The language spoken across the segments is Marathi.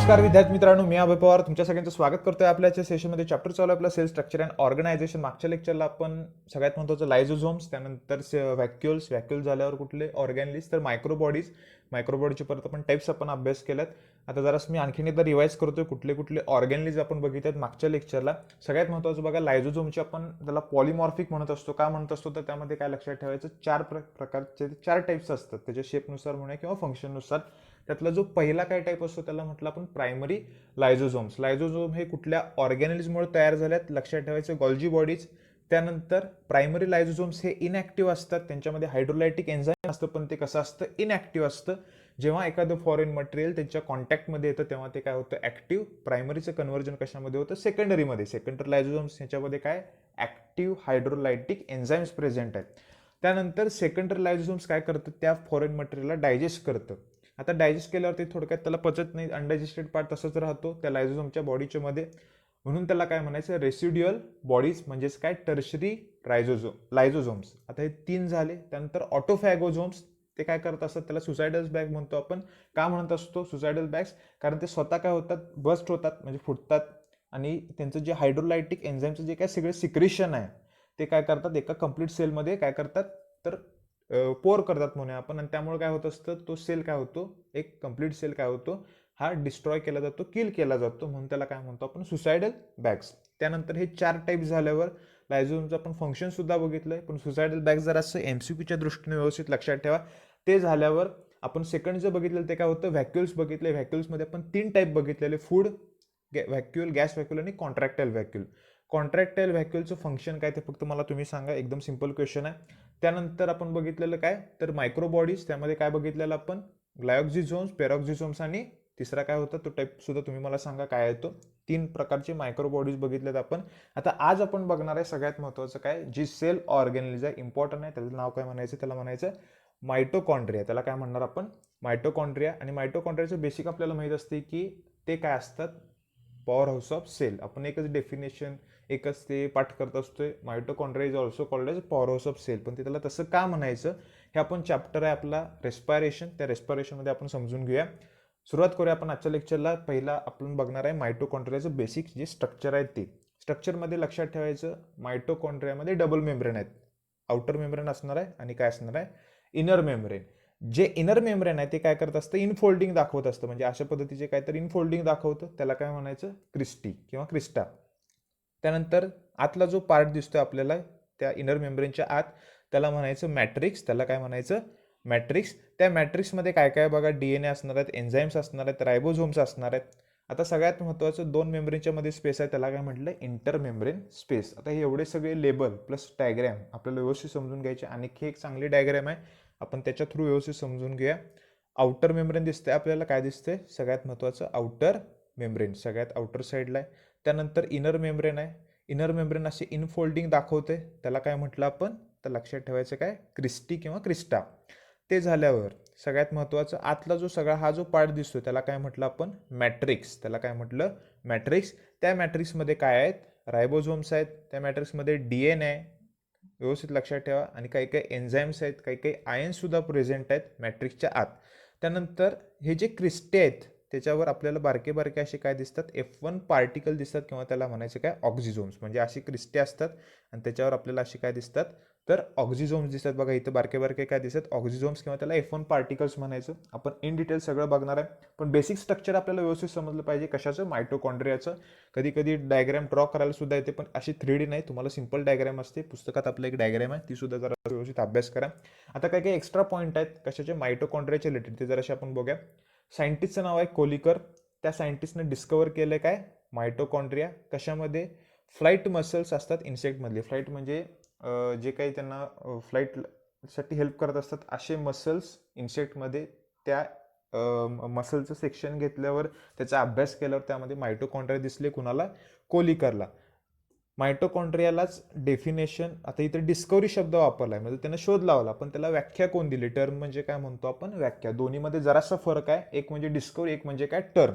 नमस्कार विद्यार्थी मित्रांनो, मी अभय पवार तुमच्या सगळ्यांचं स्वागत करतोय आपल्याच्या सेशनमध्ये. चॅप्टर चालू आहे आपला सेल स्ट्रक्चर अँड ऑर्गनायझेशन. मागच्या लेक्चरला आपण सगळ्यात महत्त्वाचं लायझोझोम्स, त्यानंतर व्हॅक्युल झाल्यावर कुठले ऑर्गॅनलिज, तर मायक्रोबॉडीचे परत आपण टाइप्स आपण अभ्यास केल्यात. आता जरास मी आणखीन एकदा रिवाइज करतोय कुठले कुठले ऑर्गॅनलिज आपण बघितलेत मागच्या लेक्चरला. सगळ्यात महत्त्वाचं बघा, लायझोझोमचे आपण त्याला पॉलिमॉर्फिक म्हणत असतो. का म्हणत असतो तर त्यामध्ये काय लक्षात ठेवायचं, चार प्रकारचे चार टाइप्स असतात त्याच्या शेपनुसार म्हणा किंवा फंक्शननुसार. त्यातला जो पहिला काय टाईप असतो त्याला म्हटलं आपण प्रायमरी लायझोझोम्स. लायझोझोम हे कुठल्या ऑर्गॅनिजमुळे तयार झाल्यात लक्षात ठेवायचं, गॉल्जी बॉडीज. त्यानंतर प्रायमरी लायझोझोम्स हे इनॅक्टिव्ह असतात, त्यांच्यामध्ये हायड्रोलायटिक एन्झाईम असतं, पण ते कसं असतं, इनॅक्टिव्ह असतं. जेव्हा एखादं फॉरेन मटेरियल त्यांच्या कॉन्टॅक्टमध्ये येतं तेव्हा ते काय होतं, ऍक्टिव्ह. प्रायमरीचं कन्व्हर्जन कशामध्ये होतं, सेकंडरीमध्ये. सेकंडरी लायझोझोम्स ह्याच्यामध्ये काय, ऍक्टिव्ह हायड्रोलायटिक एन्झाईम्स प्रेझेंट आहेत. त्यानंतर सेकंडरी लायझोझोम्स काय करतं, त्या फॉरेन मटेरियलला डायजेस्ट करतं. आता डायजेस्ट केल्यावरती थोडक्यात त्याला पचत नाही, अनडायजेस्टेड पार्ट तसंच राहतो त्या लायझोझोमच्या बॉडीच्या मध्ये. म्हणून त्याला काय म्हणायचं, रेसिड्युअल बॉडीज म्हणजेच काय, टर्शरी लायझोझोम्स. आता हे तीन झाले. त्यानंतर ऑटोफॅगोझोम्स, ते काय करत असतात, त्याला सुसायडल बॅग म्हणतो आपण. का म्हणत असतो सुसायडल बॅग्स, कारण ते स्वतः काय होतात, बस्ट होतात म्हणजे फुटतात, आणि त्यांचं जे हायड्रोलायटिक एन्झाईमचं जे काय सगळे सिक्रेशन आहे ते काय करतात, एका कंप्लीट सेलमध्ये काय करतात, तर पोर करतात म्हणूया आपण. आणि त्यामुळे काय होत असतं, तो सेल काय होतो, एक कंप्लीट सेल काय होतो, हा डिस्ट्रॉय केला जातो, किल केला जातो. म्हणून त्याला काय म्हणतो आपण, सुसायडल बॅग्स. त्यानंतर हे चार टाईप झाल्यावर लायझोझोमचं आपण फंक्शन सुद्धा बघितलंय, पण सुसायडल बॅग्स जरा असं एमसीक्यूच्या दृष्टीने व्यवस्थित लक्षात ठेवा. ते झाल्यावर आपण सेकंड जे बघितलं ते काय होतं, व्हॅक्युल्स बघितले. व्हॅक्युल्समध्ये आपण तीन टाईप बघितलेले, फूड व्हॅक्युल, गॅस व्हॅक्युल आणि कॉन्ट्रॅक्टाईल व्हॅक्युल. कॉन्ट्रॅक्टाईल व्हॅक्युलचं फंक्शन काय ते फक्त मला तुम्ही सांगा, एकदम सिंपल क्वेश्चन आहे. त्यानंतर आपण बघितलेलं काय, तर मायक्रोबॉडीज. त्यामध्ये काय बघितलेलं आपण, ग्लायोक्झिझोम्स, पेरॉक्झिझोम्स, आणि तिसरा काय होता तो टाईप सुद्धा तुम्ही मला सांगा काय आहे तो. तीन प्रकारचे मायक्रोबॉडीज बघितलेत आपण. आता आज आपण बघणार आहे सगळ्यात महत्त्वाचं काय, जी सेल ऑर्गॅनिज आहे, इम्पॉर्टंट आहे. त्याचं नाव काय म्हणायचं, त्याला म्हणायचं मायटोकॉन्ड्रिया. त्याला काय म्हणणार आपण, मायटोकॉन्ड्रिया. आणि मायटोकॉन्ड्रियाचं बेसिक आपल्याला माहित असते की ते काय असतात, पॉवर हाऊस ऑफ सेल. आपण एकच डेफिनेशन, एकच ते पाठ करत असतोय, mitochondria is also called as power house of cell. पण ते त्याला तसं का म्हणायचं, हे आपण चॅप्टर आहे आपला रेस्पायरेशन, त्या रेस्पायरेशनमध्ये आपण समजून घेऊया. सुरुवात करूया आपण आजच्या लेक्चरला. पहिला आपण बघणार आहे मायटोकॉन्ड्रियाचं बेसिक जे स्ट्रक्चर आहे ते. स्ट्रक्चरमध्ये लक्षात ठेवायचं, मायटोकॉन्ड्रियामध्ये डबल मेम्ब्रेन आहेत. आउटर मेम्ब्रेन असणार आहे आणि काय असणार आहे, इनर मेम्ब्रेन. जे इनर मेम्ब्रेन आहे ते काय करत असतं, इनफोल्डिंग दाखवत असतं. म्हणजे अशा पद्धतीचे काहीतरी इनफोल्डिंग दाखवतं, त्याला काय म्हणायचं, क्रिस्टी किंवा क्रिस्टा. त्यानंतर आतला जो पार्ट दिसतोय आपल्याला त्या इनर मेम्ब्रेनच्या आत, त्याला म्हणायचं मॅट्रिक्स. त्याला काय म्हणायचं, मॅट्रिक्स. त्या मॅट्रिक्समध्ये काय काय बघा, डीएनए असणार आहेत, एन्झाईम्स असणार आहेत, रायबोझोम्स असणार आहेत. आता सगळ्यात महत्त्वाचं, दोन मेम्ब्रेनच्या मध्ये स्पेस आहे, त्याला काय म्हटलं, इंटर मेम्ब्रेन स्पेस. आता हे एवढे सगळे लेबल प्लस डायग्रॅम आपल्याला व्यवस्थित समजून घ्यायचे. आणखी एक चांगली डायग्रॅम आहे, आपण त्याच्या थ्रू व्यवस्थित समजून घेऊया. आउटर मेम्ब्रेन दिसते आपल्याला, काय दिसते, सगळ्यात महत्त्वाचं आउटर मेम्ब्रेन सगळ्यात आउटर साईडला आहे. त्यानंतर इनर मेम्ब्रेन आहे. इनर मेम्ब्रेन असे इनफोल्डिंग दाखवते, त्याला काय म्हटलं आपण, तर लक्षात ठेवायचं काय, क्रिस्टी किंवा क्रिस्टा. ते झाल्यावर सगळ्यात महत्त्वाचं, आतला जो सगळा हा जो पार्ट दिसतो त्याला काय म्हटलं आपण, मॅट्रिक्स. त्याला काय म्हटलं, मॅट्रिक्स. त्या मॅट्रिक्समध्ये काय आहेत, रायबोझोम्स आहेत. त्या मॅट्रिक्समध्ये डीएनए आहे, व्यवस्थित लक्षात ठेवा. आणि काही काही एन्झाईम्स आहेत, काही काही आयन्स सुद्धा प्रेझेंट आहेत मॅट्रिक्सच्या आत. त्यानंतर हे जे क्रिस्टे आहेत त्याच्यावर आपल्याला बारके बारके असे काय दिसतात, F1 पार्टिकल दिसतात, किंवा त्याला म्हणायचं काय, ऑक्झिझोम्स. म्हणजे अशी क्रिस्टे असतात आणि त्याच्यावर आपल्याला अशी काय दिसतात, तर ऑक्झिझोम्स दिसतात. बघा इथं बारके बारके काय दिसतात, ऑक्झिझोम्स, किंवा त्याला F1 पार्टिकल्स म्हणायचं. आपण इन डिटेल सगळं बघणार आहे, पण बेसिक स्ट्रक्चर आपल्याला व्यवस्थित समजलं पाहिजे कशाचं, मायटोकॉन्ड्रियाचं. कधी कधी डायग्राम ड्रॉ करायला सुद्धा येते, पण अशी 3D नाही, तुम्हाला सिंपल डायग्राम असते. पुस्तकात आपलं एक डायग्राम आहे, ती सुद्धा जरा व्यवस्थित अभ्यास करा. आता काही काही एक्स्ट्रा पॉईंट आहेत कशाचे, मायटोकॉन्ड्रियाचे रिलेटेड, ते जराशी आपण बघूया. सायंटिस्टचं नाव आहे कोलिकर. त्या सायंटिस्टने डिस्कवर केलं काय, मायटोकॉन्ड्रिया. कशामध्ये, फ्लाईट मसल्स असतात इन्सेक्टमधले. फ्लाईट म्हणजे जे काही त्यांना फ्लाईटसाठी हेल्प करत असतात असे मसल्स इन्सेक्टमध्ये. त्या मसलचं सेक्शन घेतल्यावर, त्याचा अभ्यास केल्यावर त्यामध्ये मायटोकॉन्ड्रिया दिसले कुणाला, कोलिकरला. मायटोकॉन्ड्रियालाच डेफिनेशन, आता इथे डिस्कवरी शब्द वापरलाय, म्हणजे त्यानं शोध लावला, पण त्याला व्याख्या कोण दिली, टर्म म्हणजे काय म्हणतो आपण, व्याख्या. दोन्हीमध्ये जरासा फरक आहे, एक म्हणजे डिस्कवरी, एक म्हणजे काय, टर्म.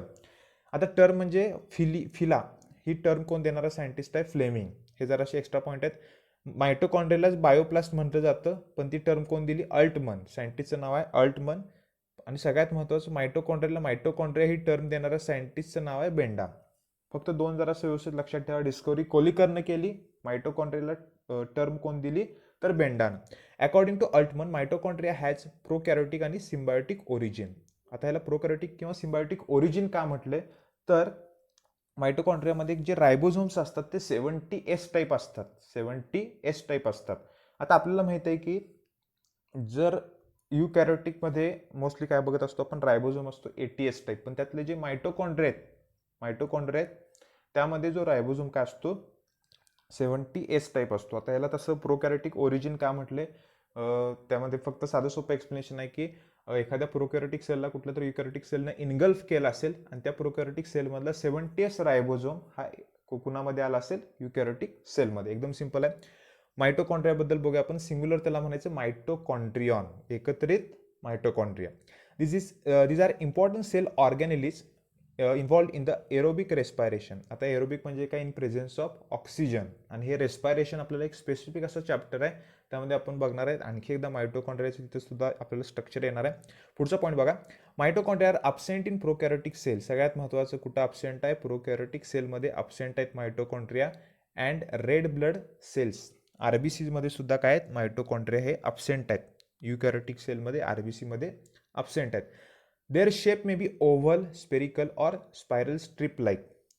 आता टर्म म्हणजे फिला, ही टर्म कोण देणारा सायंटिस्ट आहे, फ्लेमिंग. हे जरासे एक्स्ट्रा पॉईंट आहेत. मायटोकॉन्ड्रियालाच बायोप्लास्ट म्हटलं जातं, पण ती टर्म कोण दिली, अल्टमन. सायंटिस्टचं नाव आहे अल्टमन. आणि सगळ्यात महत्त्वाचं मायटोकॉन्ड्रिया ही टर्म देणाऱ्या सायंटिस्टचं नाव आहे बेंडा. फक्त दोन जरासं व्यवस्थित लक्षात ठेवा. डिस्कवरी कोलिकरनं केली. मायटोकॉन्ड्रियाला टर्म कोण दिली तर बेंडानं. According to Altmann mitochondria has prokaryotic आणि सिम्बायोटिक ओरिजिन. आता ह्याला प्रोकॅरियोटिक किंवा सिम्बायोटिक ओरिजिन का म्हटले तर मायटोकॉन्ड्रियामध्ये जे रायबोझोम्स असतात ते 70S टाईप असतात. 70S टाईप असतात. आता आपल्याला माहित आहे की जर युकॅरियोटिकमध्ये मोस्टली काय बघत असतो आपण रायबोझोम असतो 80S टाईप, पण त्यातले जे मायटोकॉन्ड्रिया आहेत त्यामध्ये जो रायबोझोम काय असतो 70S टाईप असतो. आता याला तसं प्रोकॅरियोटिक ओरिजिन का म्हटले त्यामध्ये फक्त साधं सोपं एक्सप्लेनेशन आहे की एखाद्या प्रोकॅरियोटिक सेलला कुठल्या तरी युकॅरियोटिक सेलनं इनगल्फ केला असेल आणि त्या प्रोकॅरियोटिक सेलमधला 70S रायबोझोम हा कुणामध्ये आला असेल युकॅरियोटिक सेलमध्ये. एकदम सिंपल आहे. मायटोकॉन्ड्रियाबद्दल बघूया आपण. सिंग्युलर त्याला म्हणायचं मायटोकॉन्ड्रियॉन, एकत्रित mitochondria. these are important cell organelles involved in the aerobic respiration. आता एरोबिक म्हणजे काय इन प्रेझेन्स ऑफ ऑक्सिजन, आणि हे रेस्पायरेशन आपल्याला एक स्पेसिफिक असं चॅप्टर आहे त्यामध्ये आपण बघणार आहे. आणखी एकदा मायटोकॉन्ड्रियाचं तिथे सुद्धा आपल्याला स्ट्रक्चर येणार आहे. पुढचा पॉईंट बघा. Mitochondria are absent in prokaryotic cell. सगळ्यात महत्त्वाचं कुठं अब्सेंट आहे प्रोकॅरियोटिक सेलमध्ये अब्सेंट आहेत mitochondria. And red blood cells आरबीसीमध्ये सुद्धा काय आहेत मायटोकॉन्ड्रिया हे अब्सेंट आहेत. युकॅरियोटिक सेलमध्ये आरबीसीमध्ये अब्सेंट आहेत. Their shape may be oval, spherical or spiral strip like.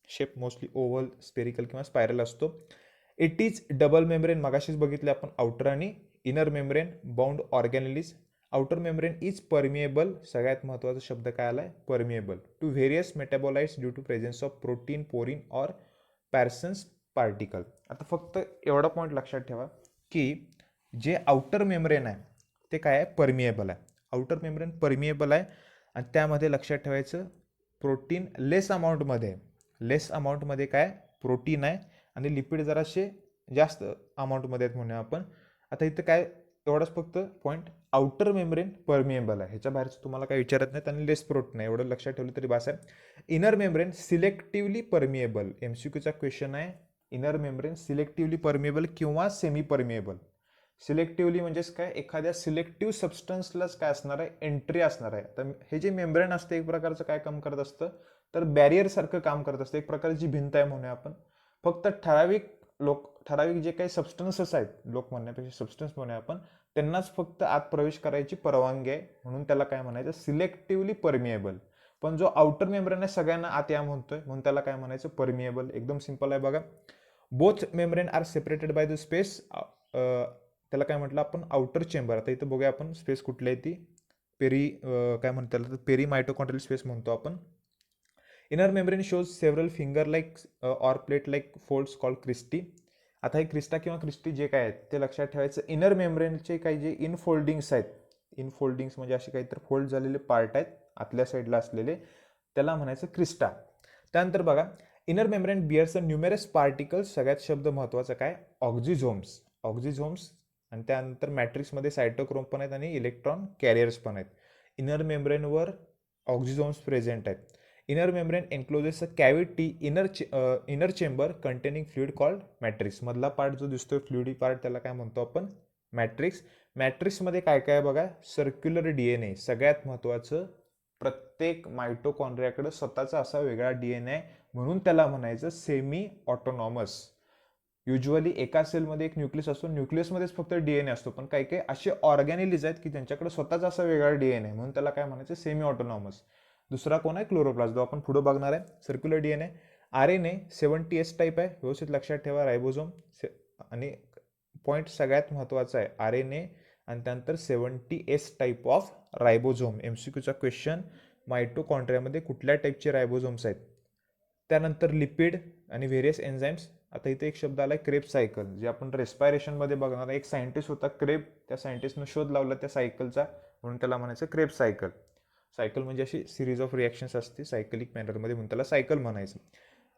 Shape mostly oval, spherical किंवा स्पायरल असतो. इट इज डबल मेम्ब्रेन, मगाशीच बघितले आपण आउटर आणि inner membrane bound organelles. Outer membrane is permeable, सगळ्यात महत्त्वाचा शब्द काय आलाय permeable, to various metabolites due to presence of protein, porin or Parsons particle. आता फक्त एवढा पॉईंट लक्षात ठेवा की जे आउटर मेम्ब्रेन आहे ते काय आहे परमिएबल आहे. आउटर मेम्ब्रेन परमिएबल आहे आणि त्यामध्ये लक्षात ठेवायचं प्रोटीन लेस अमाऊंटमध्ये काय प्रोटीन आहे आणि लिपिड जराशे जास्त अमाऊंटमध्ये आहेत म्हणूया आपण. आता इथं काय एवढाच फक्त पॉईंट, आउटर मेम्ब्रेन परमिएबल आहे, ह्याच्या बाहेरचं तुम्हाला काय विचारत नाही आणि लेस प्रोटीन आहे एवढं लक्षात ठेवलं तरी बास आहे. इनर मेम्ब्रेन सिलेक्टिव्हली परमिएबल, एमसीक्यूचा क्वेश्चन आहे. इनर मेम्ब्रेन सिलेक्टिव्हली परमिएबल किंवा सेमी परमिएबल. सिलेक्टिव्हली म्हणजेच काय एखाद्या सिलेक्टिव्ह सबस्टन्सलाच काय असणार आहे एंट्री असणार आहे. तर हे जे मेम्ब्रेन असतं एक प्रकारचं काय काम करत असतं तर बॅरियर सारखं काम करत असतं, एक प्रकारची भिंत आहे म्हणूया आपण. फक्त ठराविक जे काही सबस्टन्सेस आहेत, लोक म्हणण्यापेक्षा सबस्टन्स म्हणूया आपण, त्यांनाच फक्त आत प्रवेश करायची परवानगी आहे म्हणून त्याला काय म्हणायचं सिलेक्टिव्हली परमिएबल. पण जो आउटर मेम्ब्रेन आहे सगळ्यांना आत या म्हणतोय म्हणून त्याला काय म्हणायचं परमिएबल. एकदम सिंपल आहे बघा. Both membrane are separated by the space, त्याला काय म्हटलं आपण आउटर चेंबर. आता इथं बघूया आपण स्पेस कुठली आहे ती काय म्हणतात त्याला पेरी मायटोकॉन्ड्रियल स्पेस म्हणतो आपण. Inner membrane shows several finger like or plate like folds called cristae. आता हे क्रिस्टा किंवा क्रिस्टी जे काय आहेत ते लक्षात ठेवायचं. इनर मेम्ब्रेनचे काही जे इनफोल्डिंग्स आहेत, इनफोल्डिंग्स म्हणजे असे काहीतरी फोल्ड झालेले पार्ट आहेत आतल्या साईडला असलेले, त्याला म्हणायचं क्रिस्टा. त्यानंतर बघा inner membrane bears a numerous particles, सगळ्यात शब्द महत्त्वाचा काय ऑक्झिझोम्स. आणि त्यानंतर मॅट्रिक्समध्ये सायटोक्रोम पण आहेत आणि इलेक्ट्रॉन कॅरियर्स पण आहेत. इनर मेम्ब्रेनवर ऑक्झिझोम्स प्रेझेंट आहेत. Inner membrane encloses a cavity inner chamber containing fluid called matrix. मधला पार्ट जो दिसतोय फ्लुइडी पार्ट त्याला काय म्हणतो आपण मॅट्रिक्स. मॅट्रिक्समध्ये काय काय बघा सर्क्युलर DNA, सगळ्यात महत्त्वाचं प्रत्येक मायटोकॉन्ड्रियाकडे स्वतःचा असा वेगळा DNA आहे म्हणून त्याला म्हणायचं सेमी ऑटोनॉमस. युजली एका सेलमध्ये एक न्यूक्लियस असतो, न्यूक्लियसमध्येच फक्त DNA असतो, पण काही काही असे ऑर्गॅनेलिज आहेत की त्यांच्याकडे स्वतःचा असा वेगळा DNA म्हणून त्याला काय म्हणायचं सेमी ऑटोनॉमस. दुसरा कोण आहे क्लोरोप्लास्ट, जो आपण पुढे बघणार आहे. Circular DNA. RNA 70S type आहे, व्यवस्थित लक्षात ठेवा. रायबोझोम आणि पॉईंट सगळ्यात महत्त्वाचा आहे RNA आणि त्यानंतर 70S टाईप ऑफ रायबोझोम. एमसीक्यूचा क्वेश्चन मायटोकॉन्ड्रियामध्ये कुठल्या टाईपचे रायबोझोम्स आहेत. त्यानंतर लिपिड आणि व्हेरियस एन्झाईम्स. आता इथे एक शब्द आला क्रेब सायकल, जे आपण रेस्पायरेशनमध्ये बघणार. एक सायंटिस्ट होता क्रेब, त्या सायंटिस्टनं शोध लावला त्या सायकलचा म्हणून त्याला म्हणायचं क्रेब सायकल. सायकल म्हणजे अशी सिरीज ऑफ रिॲक्शन्स असते सायकलिक मॅनरमध्ये म्हणून त्याला सायकल म्हणायचं.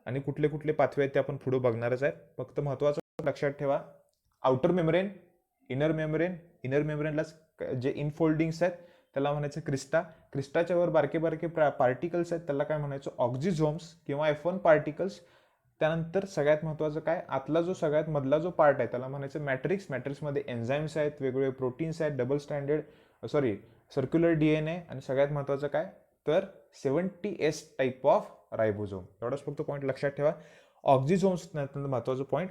आणि कुठले कुठले पाथवे आहेत ते आपण पुढे बघणारच आहे. फक्त महत्त्वाचं लक्षात ठेवा आउटर मेम्ब्रेन, इनर मेम्ब्रेनलाच जे इनफोल्डिंग्स आहेत त्याला म्हणायचं क्रिस्टाच्या वर बारके पार्टिकल्स आहेत त्याला काय म्हणायचं ऑक्झिझोम्स किंवा F1 पार्टिकल्स. त्यानंतर सगळ्यात महत्त्वाचं काय आतला जो सगळ्यात मधला जो पार्ट आहे त्याला म्हणायचं मॅट्रिक्समध्ये एन्झाईम्स आहेत, वेगवेगळे प्रोटीन्स आहेत, सर्क्युलर DNA आणि सगळ्यात महत्त्वाचं काय तर 70S टाईप ऑफ रायबोझोम. एवढाच फक्त पॉईंट लक्षात ठेवा. ऑक्झिझोम्स अत्यंत महत्त्वाचं point.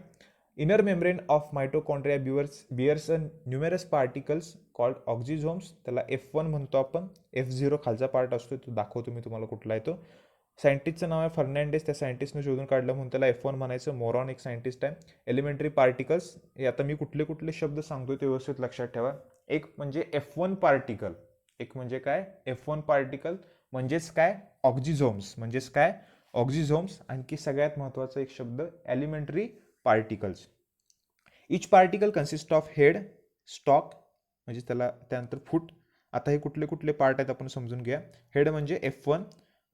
Inner membrane of mitochondria bears a numerous particles called oxysomes. त्याला F1 म्हणतो आपण. F0 खालचा पार्ट असतो, तो दाखवतो मी तुम्हाला कुठला आहे तो. सायंटिस्टचं नाव आहे फर्नांडिस. त्या सायंटिस्टने शोधून काढलं म्हणून त्याला F1 म्हणायचं. मोरॉन एक सायंटिस्ट आहे. एलिमेंटरी पार्टिकल्स, हे आता मी कुठले कुठले शब्द सांगतो ते व्यवस्थित लक्षात ठेवा. एक म्हणजे F1 पार्टिकल. एक म्हणजे काय F1 पार्टिकल म्हणजेच काय ऑक्झिझोम्स. म्हणजेच काय ऑक्झिझोम्स. आणखी सगळ्यात महत्त्वाचा एक शब्द elementary particles. Each particle consist of head, stock म्हणजे त्याला त्यानंतर फूट. आता हे कुठले कुठले पार्ट आहेत आपण समजून घ्या. हेड म्हणजे F1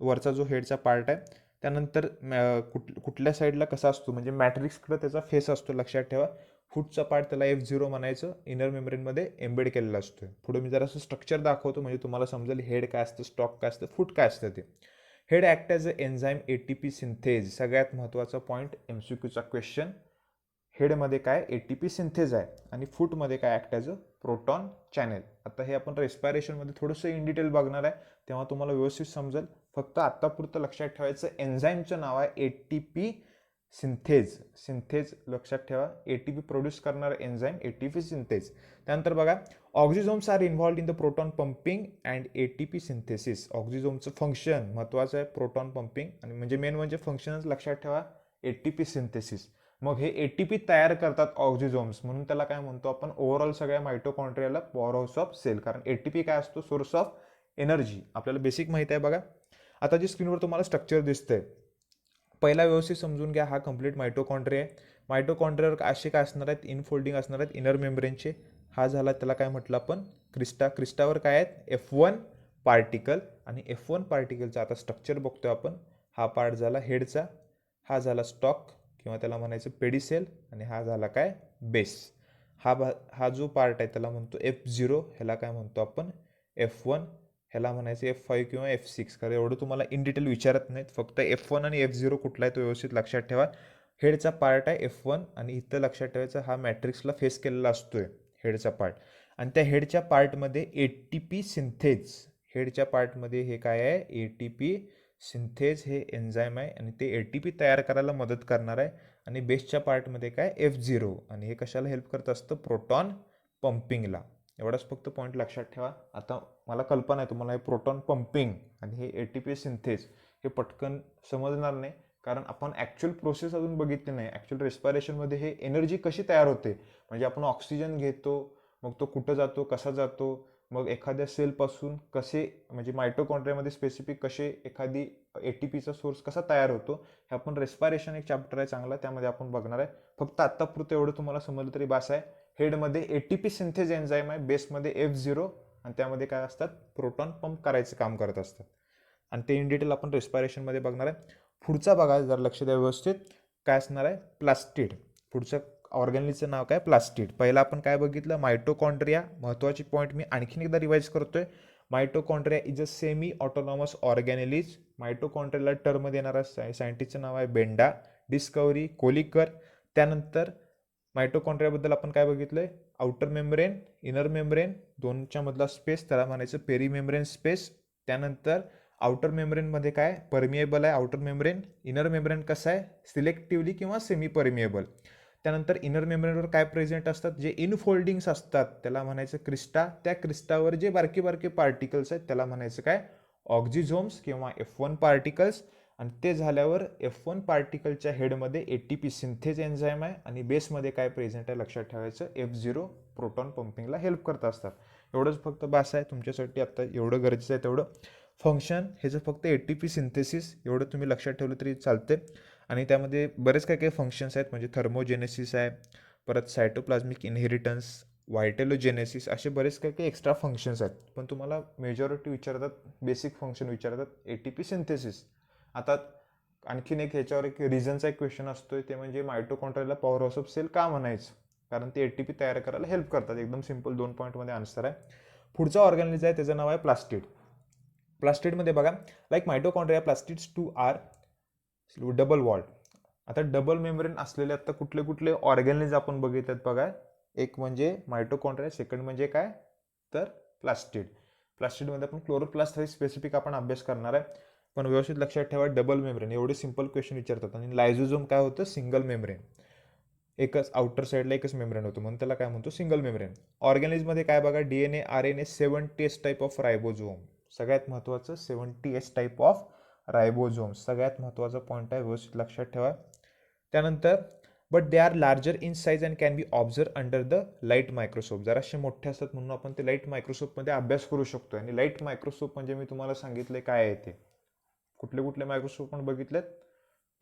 वरचा जो हेडचा पार्ट आहे. त्यानंतर कुठल्या साईडला कसा असतो म्हणजे मॅट्रिक्सकडे त्याचा फेस असतो लक्षात ठेवा. फूटचा पार्ट त्याला F0 म्हणायचं. इनर मेम्ब्रेनमध्ये एम्बेड केलेला असतो. पुढे मी जरासं स्ट्रक्चर दाखवतो म्हणजे तुम्हाला समजेल हेड काय असतं, स्टॉक काय असतं, फूट काय असतं ते. Head act as a enzyme ATP synthase. सगळ्यात महत्त्वाचा पॉईंट MCQचा क्वेश्चन. हेडमध्ये काय ATP सिंथेज आहे आणि फूटमध्ये काय act as a proton channel. आता हे आपण रेस्पायरेशनमध्ये थोडंसं इन डिटेल बघणार आहे, तेव्हा तुम्हाला व्यवस्थित समजेल. फक्त आत्तापुरतं लक्षात ठेवायचं एन्झाईमचं नाव आहे ATP सिंथेज. सिंथेज लक्षात ठेवा. ATP प्रोड्यूस करणारा एन्झाईम ATP सिंथेज. त्यानंतर बघा oxysomes are involved in the proton pumping and ATP synthesis. ऑक्झिझोमचं फंक्शन महत्त्वाचं आहे प्रोटॉन पंपिंग आणि म्हणजे मेन म्हणजे फंक्शनच लक्षात ठेवा ATP सिंथेसिस. मग हे ATP तयार करतात ऑक्झिझोम्स, म्हणून त्याला काय म्हणतो आपण ओव्हरऑल सगळ्या मायटोकॉन्ड्रियाला पॉवर हाऊस ऑफ सेल. कारण ATP काय असतो सोर्स ऑफ एनर्जी. आपल्याला बेसिक माहिती आहे बघा. आता जी स्क्रीनवर तुम्हाला स्ट्रक्चर दिसतंय पहिला व्यवस्थित समजून घ्या. हा कंप्लीट मायटोकॉन्ड्रिया आहे. मायटोकॉन्ड्रियावर असे काय असणार आहेत इनफोल्डिंग असणार आहेत इनर मेम्ब्रेनचे. हा झाला त्याला काय म्हटलं आपण क्रिस्टा. क्रिस्टावर काय आहेत F1 पार्टिकल आणि F1 पार्टिकलचा आता स्ट्रक्चर बघतोय आपण. हा पार्ट झाला हेडचा, हा झाला स्टॉक किंवा त्याला म्हणायचं पेडिसेल आणि हा झाला काय बेस. हा जो पार्ट आहे त्याला म्हणतो F0. ह्याला काय म्हणतो आपण F1. ह्याला म्हणायचं F5 किंवा F6. कारण एवढं तुम्हाला इन डिटेल विचारत नाहीत. फक्त F1 आणि F0 कुठला आहे तो व्यवस्थित लक्षात ठेवा. हेडचा पार्ट आहे F1 आणि इथं लक्षात ठेवायचं हा मॅट्रिक्सला फेस केलेला असतोय हेडचा पार्ट. आणि त्या हेडच्या पार्टमध्ये ATP सिंथेज. हेडच्या पार्टमध्ये हे काय आहे ATP सिंथेज हे एन्झाईम आहे आणि ते ATP तयार करायला मदत करणार आहे. आणि बेसच्या पार्टमध्ये काय F0 आणि हे कशाला हेल्प करत असतं प्रोटॉन पंपिंगला. एवढाच फक्त पॉईंट लक्षात ठेवा. आता मला कल्पना आहे तुम्हाला हे प्रोटॉन पंपिंग आणि हे ATP सिंथेज हे पटकन समजणार नाही कारण आपण ॲक्च्युअल प्रोसेस अजून बघितली नाही. ॲक्च्युअल रेस्पायरेशनमध्ये हे एनर्जी कशी तयार होते म्हणजे आपण ऑक्सिजन घेतो मग तो कुठं जातो कसा जातो, मग एखाद्या सेलपासून कसे म्हणजे मायटोकॉन्ड्रियामध्ये स्पेसिफिक कसे एखादी ATPचा सोर्स कसा तयार होतो हे आपण रेस्पायरेशन एक चॅप्टर आहे चांगला त्यामध्ये आपण बघणार आहे. फक्त आत्तापुरतं एवढं तुम्हाला समजलं तरी बास आहे. हेडमध्ये ATP सिंथेज एन्झाईम आहे, बेसमध्ये F0 आणि त्यामध्ये काय असतात प्रोटॉन पंप करायचं काम करत असतात आणि ते इन डिटेल आपण रेस्पायरेशनमध्ये बघणार आहे. पुढचा बघा जर लक्ष द्या व्यवस्थित काय असणार आहे प्लास्टिड. पुढचं ऑर्गॅनिजचं नाव काय प्लास्टिड. पहिला आपण काय बघितलं मायटोकॉन्ड्रिया. महत्त्वाची पॉईंट मी आणखीन एकदा रिवाईज करतोय. Mitochondria is a semi autonomous organelles. मायटोकॉन्ड्रियाला टर्म देणारा सायंटिस्टचं नाव आहे बेंडा, डिस्कवरी, कोलिकर. त्यानंतर मायटोकॉन्ड्रियाबद्दल आपण काय बघितलंय आउटर मेम्ब्रेन इनर मेम्ब्रेन दोनच्या मधला स्पेस त्याला म्हणायचं पेरी मेम्ब्रेन स्पेस. त्यानंतर आउटर मेम्ब्रेनमध्ये काय परमिएबल आहे आउटर मेम्ब्रेन. इनर मेम्ब्रेन कसं आहे सिलेक्टिव्हली किंवा सेमी परमिएबल. त्यानंतर इनर मेम्ब्रेनवर काय प्रेझेंट असतात जे इनफोल्डिंग्स असतात त्याला म्हणायचं क्रिस्टा. त्या क्रिस्टावर जे बारके बारके पार्टिकल्स आहेत त्याला म्हणायचं काय ऑक्झिझोम्स किंवा F1 पार्टिकल्स. आणि ते झाल्यावर F1 पार्टिकलच्या हेडमध्ये ATP सिंथेज एन्झाईम आहे आणि बेसमध्ये काय प्रेझेंट आहे लक्षात ठेवायचं F0 प्रोटॉन पंपिंगला हेल्प करत असतात. एवढंच फक्त बास आहे तुमच्यासाठी. आता एवढं गरजेचं आहे तेवढं. फंक्शन ह्याचं फक्त ATP सिंथेसिस एवढं तुम्ही लक्षात ठेवलं तरी चालते. आणि त्यामध्ये बरेच काही काही फंक्शन्स आहेत म्हणजे थर्मोजेनेसिस आहे, परत सायटोप्लाझ्मिक इनहेरिटन्स, व्हायटेलोजेनेसिस असे बरेच काही काही एक्स्ट्रा फंक्शन्स आहेत. पण तुम्हाला मेजॉरिटी विचारतात बेसिक फंक्शन विचारतात ATP सिंथेसिस. आता आणखीन एक ह्याच्यावर एक रिझनचा एक क्वेश्चन असतोय ते म्हणजे मायटोकॉन्ड्रियाला पॉवर हाऊस ऑफ सेल का म्हणायचं कारण ते ATP तयार करायला हेल्प करतात. एकदम सिंपल 2 पॉईंटमध्ये आन्सर आहे. पुढचा ऑर्गॅनिज आहे त्याचं नाव आहे प्लास्टिड. प्लास्टिडमध्ये बघा like mitochondria plastids too are double walled. आता डबल मेम्ब्रेन असलेले आता कुठले कुठले ऑर्गॅनिज आपण बघितलेत बघा. एक म्हणजे मायटोकॉन्ड्रिया, सेकंड म्हणजे काय तर प्लास्टिड. प्लास्टिडमध्ये आपण क्लोरोप्लास्ट हे स्पेसिफिक आपण अभ्यास करणार आहे. पण व्यवस्थित लक्षात ठेवा, डबल मेम्ब्रेन एवढे सिंपल क्वेश्चन विचारतात. आणि लायझोझोम काय होतं, सिंगल मेम्ब्रेन, एकच आउटर साईडला एकच मेम्ब्रेन होतं, म्हणून त्याला काय म्हणतो, सिंगल मेम्ब्रेन. ऑर्गॅनिजमध्ये काय बघा, DNA, RNA, 70S type of ribosome. सगळ्यात महत्त्वाचं 70S टाईप ऑफ रायबोझोम, सगळ्यात महत्त्वाचा पॉईंट आहे, व्यवस्थित लक्षात ठेवा. त्यानंतर but they are larger in size and can be observe under the light microscope. जराशे मोठे असतात म्हणून आपण ते लाईट मायक्रोस्कोपमध्ये अभ्यास करू शकतो. आणि लाईट मायक्रोस्कोप म्हणजे मी तुम्हाला सांगितले काय आहे ते. कुठले कुठले मायक्रोस्कोप पण बघितलेत.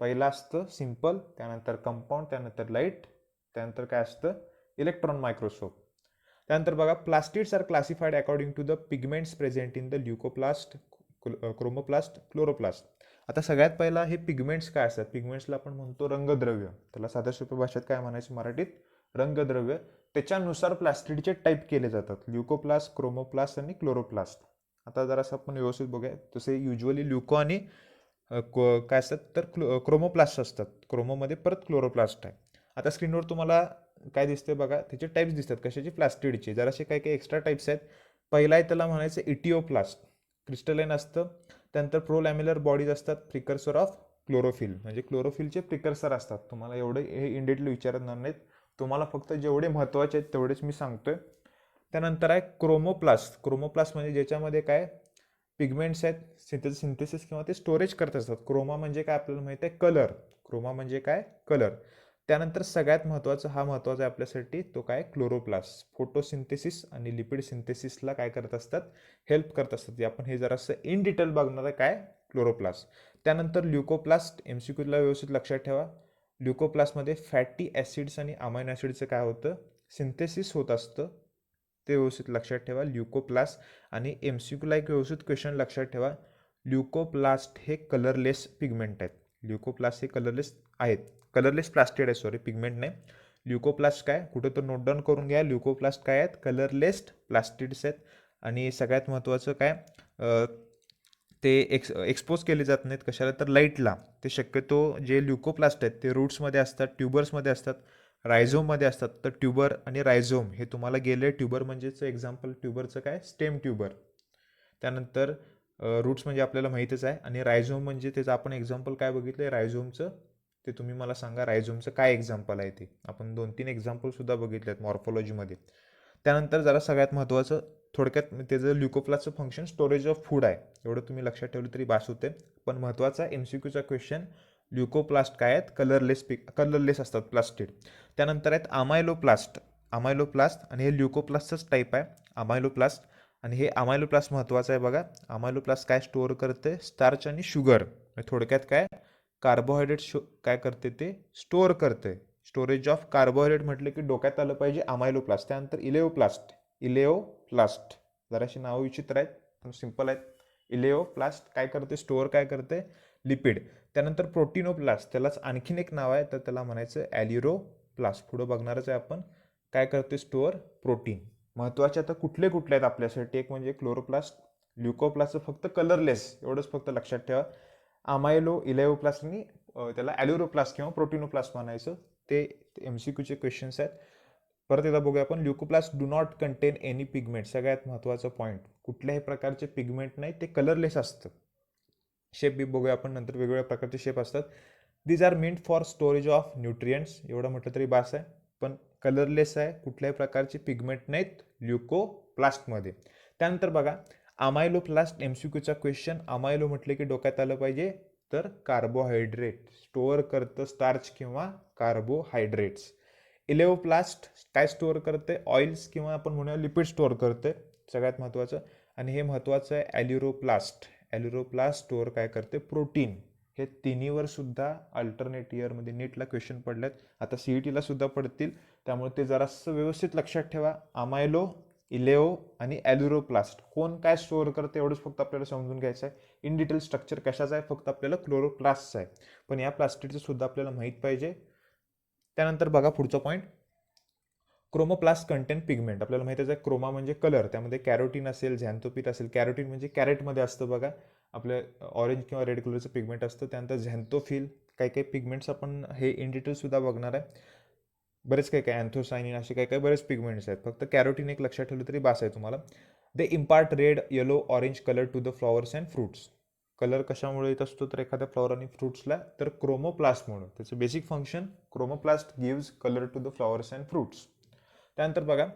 पहिला असतं सिम्पल, त्यानंतर कंपाऊंड, त्यानंतर लाईट, त्यानंतर काय असतं, इलेक्ट्रॉन मायक्रोस्कोप. त्यानंतर बघा, plastids are classified according to the pigments present in the leucoplast, chromoplast, chloroplast. आता सगळ्यात पहिला हे पिगमेंट्स काय असतात, पिगमेंट्सला आपण म्हणतो रंगद्रव्य. त्याला साध्या सोप्या भाषेत काय म्हणायचं मराठीत, रंगद्रव्य. त्याच्यानुसार प्लास्टिडचे टाईप केले जातात, ल्युकोप्लास्ट, क्रोमोप्लास्ट आणि क्लोरोप्लास्ट. आता जरासं आपण व्यवस्थित बघूया. तसे युजली ल्युको आणि काय असतात तर क्रोमोप्लास्ट असतात. क्रोमोमध्ये परत क्लोरोप्लास्ट आहे. आता स्क्रीनवर तुम्हाला काय दिसते बघा, त्याचे टाईप्स दिसतात कशाचे, प्लास्टिडचे. जरासे काही काही एक्स्ट्रा टाईप्स आहेत. पहिला आहे त्याला म्हणायचं इटिओप्लास्ट, क्रिस्टलाइन असतं. त्यानंतर प्रोलॅम्युलर बॉडीज असतात, प्रिकर्सर ऑफ क्लोरोफिल, म्हणजे क्लोरोफिलचे प्रिकर्सर असतात. तुम्हाला एवढे हे इंडिटली विचारणार नाहीत, तुम्हाला फक्त जेवढे महत्त्वाचे आहेत तेवढेच मी सांगतोय. त्यानंतर आहे क्रोमोप्लास्ट. क्रोमोप्लास्ट म्हणजे ज्याच्यामध्ये काय पिगमेंट्स आहेत, सिंथेसिस किंवा ते स्टोरेज करत असतात. क्रोमा म्हणजे काय आपल्याला माहिती आहे, कलर. क्रोमा म्हणजे काय, कलर. त्यानंतर सगळ्यात महत्त्वाचा, हा महत्त्वाचा आहे आपल्यासाठी, तो काय, क्लोरोप्लास्ट. फोटोसिंथेसिस आणि लिपिड सिंथेसिसला काय करत असतात, हेल्प करत असतात. आपण हे जरासं इन डिटेल बघणार आहे काय, क्लोरोप्लास्ट. त्यानंतर ल्युकोप्लास्ट, MCQला व्यवस्थित लक्षात ठेवा. ल्युकोप्लास्टमध्ये फॅटी ॲसिड्स आणि अमायनो ॲसिडचं काय होतं, सिंथेसिस होत असतं. ते व्यवस्थित लक्षात ठेवा, ल्युकोप्लास्ट. आणि MCQला एक व्यवस्थित क्वेश्चन लक्षात ठेवा, ल्युकोप्लास्ट हे कलरलेस पिगमेंट आहेत. ल्युकोप्लास्ट हे कलरलेस आहेत, कलरलेस प्लास्टिड आहे, सॉरी पिगमेंट नाही. ल्युकोप्लास्ट काय, कुठं तर नोट डाऊन करून घ्या, ल्युकोप्लास्ट काय आहेत, कलरलेस प्लास्टिड्स आहेत. आणि सगळ्यात महत्त्वाचं काय, ते एक्सपोज केले जात नाहीत कशाला तर लाईटला. ते शक्यतो जे ल्युकोप्लास्ट आहेत ते रूट्समध्ये असतात, ट्युबर्समध्ये असतात, रायझोममध्ये असतात. तर ट्युबर आणि रायझोम हे तुम्हाला गेले, ट्युबर म्हणजेच एक्झाम्पल ट्युबरचं काय, स्टेम ट्युबर. त्यानंतर रूट्स म्हणजे आपल्याला माहीतच आहे. आणि रायझोम म्हणजे त्याचं आपण एक्झाम्पल काय बघितलं रायझोमचं, ते तुम्ही मला सांगा रायझोमचं काय एक्झाम्पल आहे ते. आपण 2-3 एक्झाम्पलसुद्धा बघितले आहेत मॉर्फोलॉजीमध्ये. त्यानंतर जरा सगळ्यात महत्त्वाचं, थोडक्यात त्याचं ल्युकोप्लास्टचं फंक्शन स्टोरेज ऑफ फूड आहे, एवढं तुम्ही लक्षात ठेवलं तरी बास होते. पण महत्त्वाचा MCQचा क्वेश्चन, ल्युकोप्लास्ट काय आहेत, कलरलेस असतात प्लास्टिड. त्यानंतर आहेत अमायलोप्लास्ट. आणि हे ल्युकोप्लास्टच टाईप आहे, अमायलोप्लास्ट. आणि हे अमायलोप्लास्ट महत्त्वाचं आहे बघा. अमायलोप्लास्ट काय स्टोअर करते, स्टार्च आणि शुगर. थोडक्यात काय, कार्बोहायड्रेट काय करते, ते स्टोअर करते. स्टोरेज ऑफ कार्बोहायड्रेट म्हटलं की डोक्यात आलं पाहिजे अमायलोप्लास्ट. त्यानंतर इलेओप्लास्ट, जराशी नावं विचित्र आहेत पण सिंपल आहेत. इलेओप्लास्ट काय करते, स्टोअर काय करते, लिपिड. त्यानंतर प्रोटीनोप्लास्ट, त्यालाच आणखीन एक नाव आहे, तर त्याला म्हणायचं ॲलिरोप्लास्ट. पुढं बघणारच आहे आपण. काय करते, स्टोअर प्रोटीन. महत्त्वाचे आता कुठले कुठले आहेत आपल्यासाठी, एक म्हणजे क्लोरोप्लास्ट, ल्युकोप्लास्टचं फक्त कलरलेस, एवढंच फक्त लक्षात ठेवा. इलेओप्लास्ट आणि त्याला ॲलिरोप्लास्ट किंवा प्रोटीनोप्लास्ट म्हणायचं. ते MCQचे क्वेश्चन्स आहेत. परत एकदा बघूया आपण, leucoplast do not contain any pigment. सगळ्यात महत्त्वाचं पॉईंट, कुठल्याही प्रकारचे पिगमेंट नाही, ते कलरलेस असतं. शेप बी बघूया आपण नंतर, वेगवेगळ्या प्रकारचे शेप असतात. These are meant for storage of nutrients, एवढं म्हटलं तरी बास आहे. पण कलरलेस आहे, कुठल्याही प्रकारचे पिगमेंट नाहीत ल्युकोप्लास्टमध्ये. त्यानंतर बघा, अमायलोप्लास्ट, MCQचा क्वेश्चन. अमायलो म्हटले की डोक्यात आलं पाहिजे तर कार्बोहायड्रेट, स्टोअर करतं स्टार्च किंवा कार्बोहायड्रेट्स. इलेओप्लास्ट काय स्टोअर करते, ऑइल्स किंवा आपण म्हणूया लिपिड स्टोअर करते, सगळ्यात महत्त्वाचं. आणि हे महत्त्वाचं आहे ॲलिरोप्लास्ट स्टोअर काय करते, प्रोटीन. हे तिन्हीवर सुद्धा अल्टरनेट इयरमध्ये नीटला क्वेश्चन पडलेत, आता CETला सुद्धा पडतील. त्यामुळे ते जरासं व्यवस्थित लक्षात ठेवा. अमायलो, इलेओ आणि ॲलिरोप्लास्ट कोण काय स्टोअर करते, एवढंच फक्त आपल्याला समजून घ्यायचं आहे. इन डिटेल स्ट्रक्चर कशाचं आहे, फक्त आपल्याला क्लोरोप्लास्टचं आहे, पण या प्लास्टिडचं सुद्धा आपल्याला माहीत पाहिजे. त्यानंतर बघा पुढचा पॉईंट, क्रोमोप्लास्ट कंटेन पिगमेंट. आपल्याला माहितीच आहे, क्रोमा म्हणजे कलर, त्यामध्ये कॅरोटीन असेल, झॅन्थोपिट असेल. कॅरोटीन म्हणजे कॅरेटमध्ये असतं बघा, आपलं ऑरेंज किंवा रेड कलरचं पिगमेंट असतं. त्यानंतर झॅन्थोफिल, काही काही पिगमेंट्स आपण हे इन डिटेलसुद्धा बघणार आहे. बरेच काही काही अँथोसायनिन, असे काही काही बरेच पिगमेंट्स आहेत. फक्त कॅरोटीन एक लक्षात ठेवलं तरी बास आहे तुम्हाला. They impart red yellow orange colour to the flowers and fruits. Colour कशामुळे येत असतो तर एखाद्या फ्लॉवर आणि फ्रुट्सला, तर क्रोमोप्लास्ट म्हणून. त्याचं basic function, chromoplast gives colour to the flowers and fruits. त्यानंतर बघा,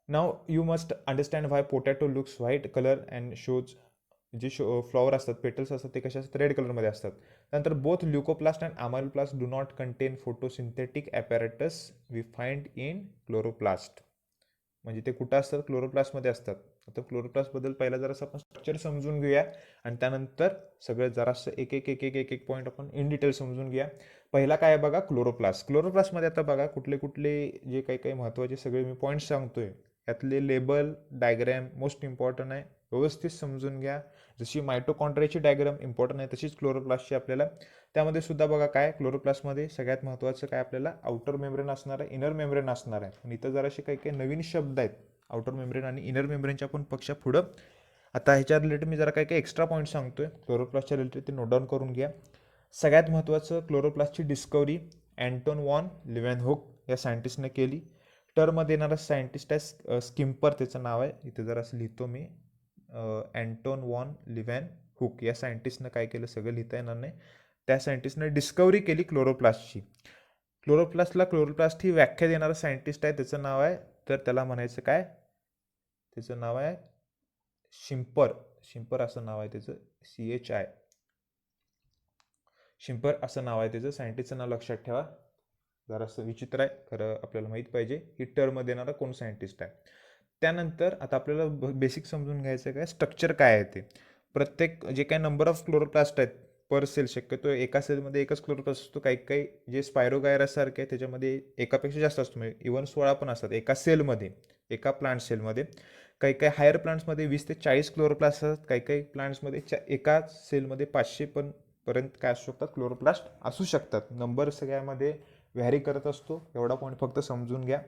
नाव you must understand why potato looks white colour and shows. जे फ्लॉवर असतात, पेटल्स असतात, ते कशा असतात, रेड कलरमध्ये असतात. त्यानंतर both leucoplast and amyloplast do not contain photosynthetic apparatus we find in chloroplast. म्हणजे ते कुठं असतात, क्लोरोप्लास्टमध्ये असतात. आता क्लोरोप्लास्टबद्दल पहिला जरासं आपण स्ट्रक्चर समजून घेऊया आणि त्यानंतर सगळं जरासं एक एक एक एक एक एक पॉईंट आपण इन डिटेल समजून घ्या. पहिला काय बघा, क्लोरोप्लास्ट. क्लोरोप्लास्टमध्ये आता बघा कुठले कुठले जे काही काही महत्त्वाचे सगळे मी पॉईंट्स सांगतोय, यातले लेबल डायग्रॅम मोस्ट इम्पॉर्टंट आहे, व्यवस्थित समजून घ्या. जशी मायटोकॉन्ड्रियाची डायग्राम इम्पॉर्टंट आहे, तशीच क्लोरोप्लास्टची आपल्याला. त्यामध्ये सुद्धा बघा काय, क्लोरोप्लास्टमध्ये सगळ्यात महत्त्वाचं काय, आपल्याला आउटर मेम्ब्रेन असणार आहे, इनर मेम्ब्रेन असणार आहे. आणि इथं जरासे काही काही नवीन शब्द आहेत आउटर मेम्ब्रेन आणि इनर मेम्ब्रेनच्या पण पक्षा पुढं. आता ह्याच्या रिलेटेड मी जरा काही काही एक्स्ट्रा पॉईंट सांगतोय क्लोरोप्लास्टच्या रिलेटेड, ते नोट डाऊन करून घ्या. सगळ्यात महत्त्वाचं, क्लोरोप्लास्टची डिस्कवरी अँटोन वॉन लिव्हनहुक या सायंटिस्टने केली. टर्ममध्ये येणारा सायंटिस्ट आहे स्किम्पर, त्याचं नाव आहे, इथे जरा असं लिहितो मी. अँटोन वॉन लिव्हनहुक या सायंटिस्टनं काय केलं, सगळं लिहिता येणार नाही. त्या सायंटिस्टने डिस्कवरी केली क्लोरोप्लास्टची. क्लोरोप्लास्ट ही व्याख्या देणारा सायंटिस्ट आहे, त्याचं नाव आहे, तर त्याला म्हणायचं काय, त्याचं नाव आहे शिम्पर. शिम्पर असं नाव आहे त्याचं, CHI, शिम्पर असं नाव आहे त्याचं. सायंटिस्टचं नाव लक्षात ठेवा. जरासं विचित्र आहे खरं, आपल्याला माहीत पाहिजे ही टर्म देणारा कोण सायंटिस्ट आहे. त्यानंतर आता आपल्याला बेसिक समजून घ्यायचं काय, स्ट्रक्चर काय आहे ते. प्रत्येक जे काही नंबर ऑफ क्लोरोप्लास्ट आहेत पर सेल, शक्यतो एका सेलमध्ये एकच क्लोरोप्लास्ट असतो. काही काही जे स्पायरोगायरासारखे आहे त्याच्यामध्ये एकापेक्षा जास्त असतो, म्हणजे इव्हन 16 पण असतात एका सेलमध्ये, एका प्लांट सेलमध्ये. काही काही हायर प्लांट्समध्ये 20 ते 40 क्लोरोप्लास्ट असतात. काही काही प्लांट्समध्ये एका सेलमध्ये 500 पण पर्यंत काय असू शकतात, क्लोरोप्लास्ट असू शकतात. नंबर सगळ्यामध्ये व्हॅरी करत असतो, एवढा पॉईंट फक्त समजून घ्या.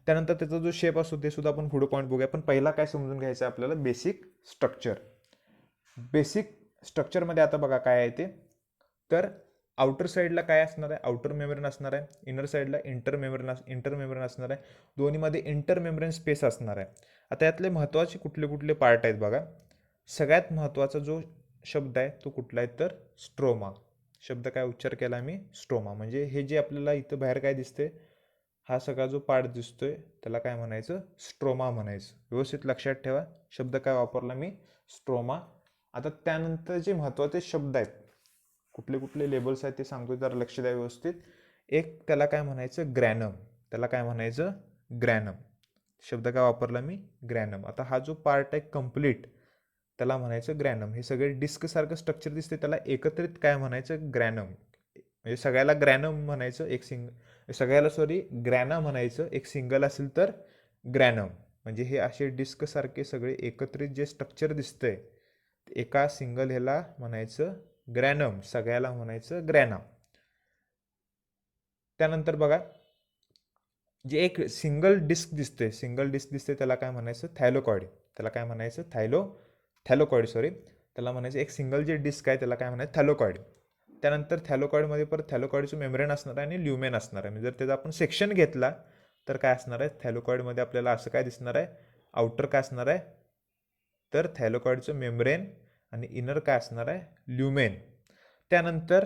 त्यानंतर त्याचा जो शेप असतो ते सुद्धा आपण पुढे पॉईंट बघूया. पण पहिला काय समजून घ्यायचं आहे आपल्याला, बेसिक स्ट्रक्चर. बेसिक स्ट्रक्चरमध्ये आता बघा काय आहे ते, तर आउटर साईडला काय असणार आहे, आउटर मेम्ब्रेन असणार आहे. इनर साईडला इंटर मेम्ब्रेन असणार आहे. दोन्हीमध्ये इंटर मेम्ब्रेन स्पेस असणार आहे. आता यातले महत्त्वाचे कुठले कुठले पार्ट आहेत बघा. सगळ्यात महत्त्वाचा जो शब्द आहे तो कुठला आहे, तर स्ट्रोमा. शब्द काय उच्चार केला मी, स्ट्रोमा. म्हणजे हे जे आपल्याला इथं बाहेर काय दिसते, हा सगळा जो पार्ट दिसतोय त्याला काय म्हणायचं, स्ट्रोमा म्हणायचं. व्यवस्थित लक्षात ठेवा, शब्द काय वापरला मी, स्ट्रोमा. आता त्यानंतर जे महत्त्वाचे शब्द आहेत, कुठले कुठले लेबल्स आहेत ते सांगतो, जरा लक्ष द्या व्यवस्थित. एक, त्याला काय म्हणायचं, ग्रॅनम. त्याला काय म्हणायचं, ग्रॅनम. शब्द काय वापरला मी, ग्रॅनम. आता हा जो पार्ट आहे कम्प्लीट, त्याला म्हणायचं ग्रॅनम. हे सगळे डिस्कसारखं स्ट्रक्चर दिसते, त्याला एकत्रित काय म्हणायचं, ग्रॅनम. म्हणजे सगळ्याला ग्रॅनम म्हणायचं, सगळ्याला ग्रॅना म्हणायचं, एक सिंगल असेल तर ग्रॅनम. म्हणजे हे असे डिस्कसारखे सगळे एकत्रित जे स्ट्रक्चर दिसतंय, एका सिंगल ह्याला म्हणायचं ग्रॅनम, सगळ्याला म्हणायचं ग्रॅना. त्यानंतर बघा, जे एक सिंगल डिस्क दिसते त्याला काय म्हणायचं, थॅलोकॉइड. त्याला काय म्हणायचं, त्याला म्हणायचं एक सिंगल जे डिस्क आहे त्याला काय म्हणायचं, थॅलोकॉइड. त्यानंतर थॅलोकॉइडमध्ये परत थॅलोकॉइडचं मेम्ब्रेन असणार आहे आणि ल्युमेन असणार आहे. म्हणजे जर त्याचा आपण सेक्शन घेतला तर काय असणार आहे, थॅलोकॉइडमध्ये आपल्याला असं काय दिसणार आहे, आउटर काय असणार आहे, तर थॅलोकॉइडचं मेम्ब्रेन, आणि इनर काय असणार आहे, ल्युमेन. त्यानंतर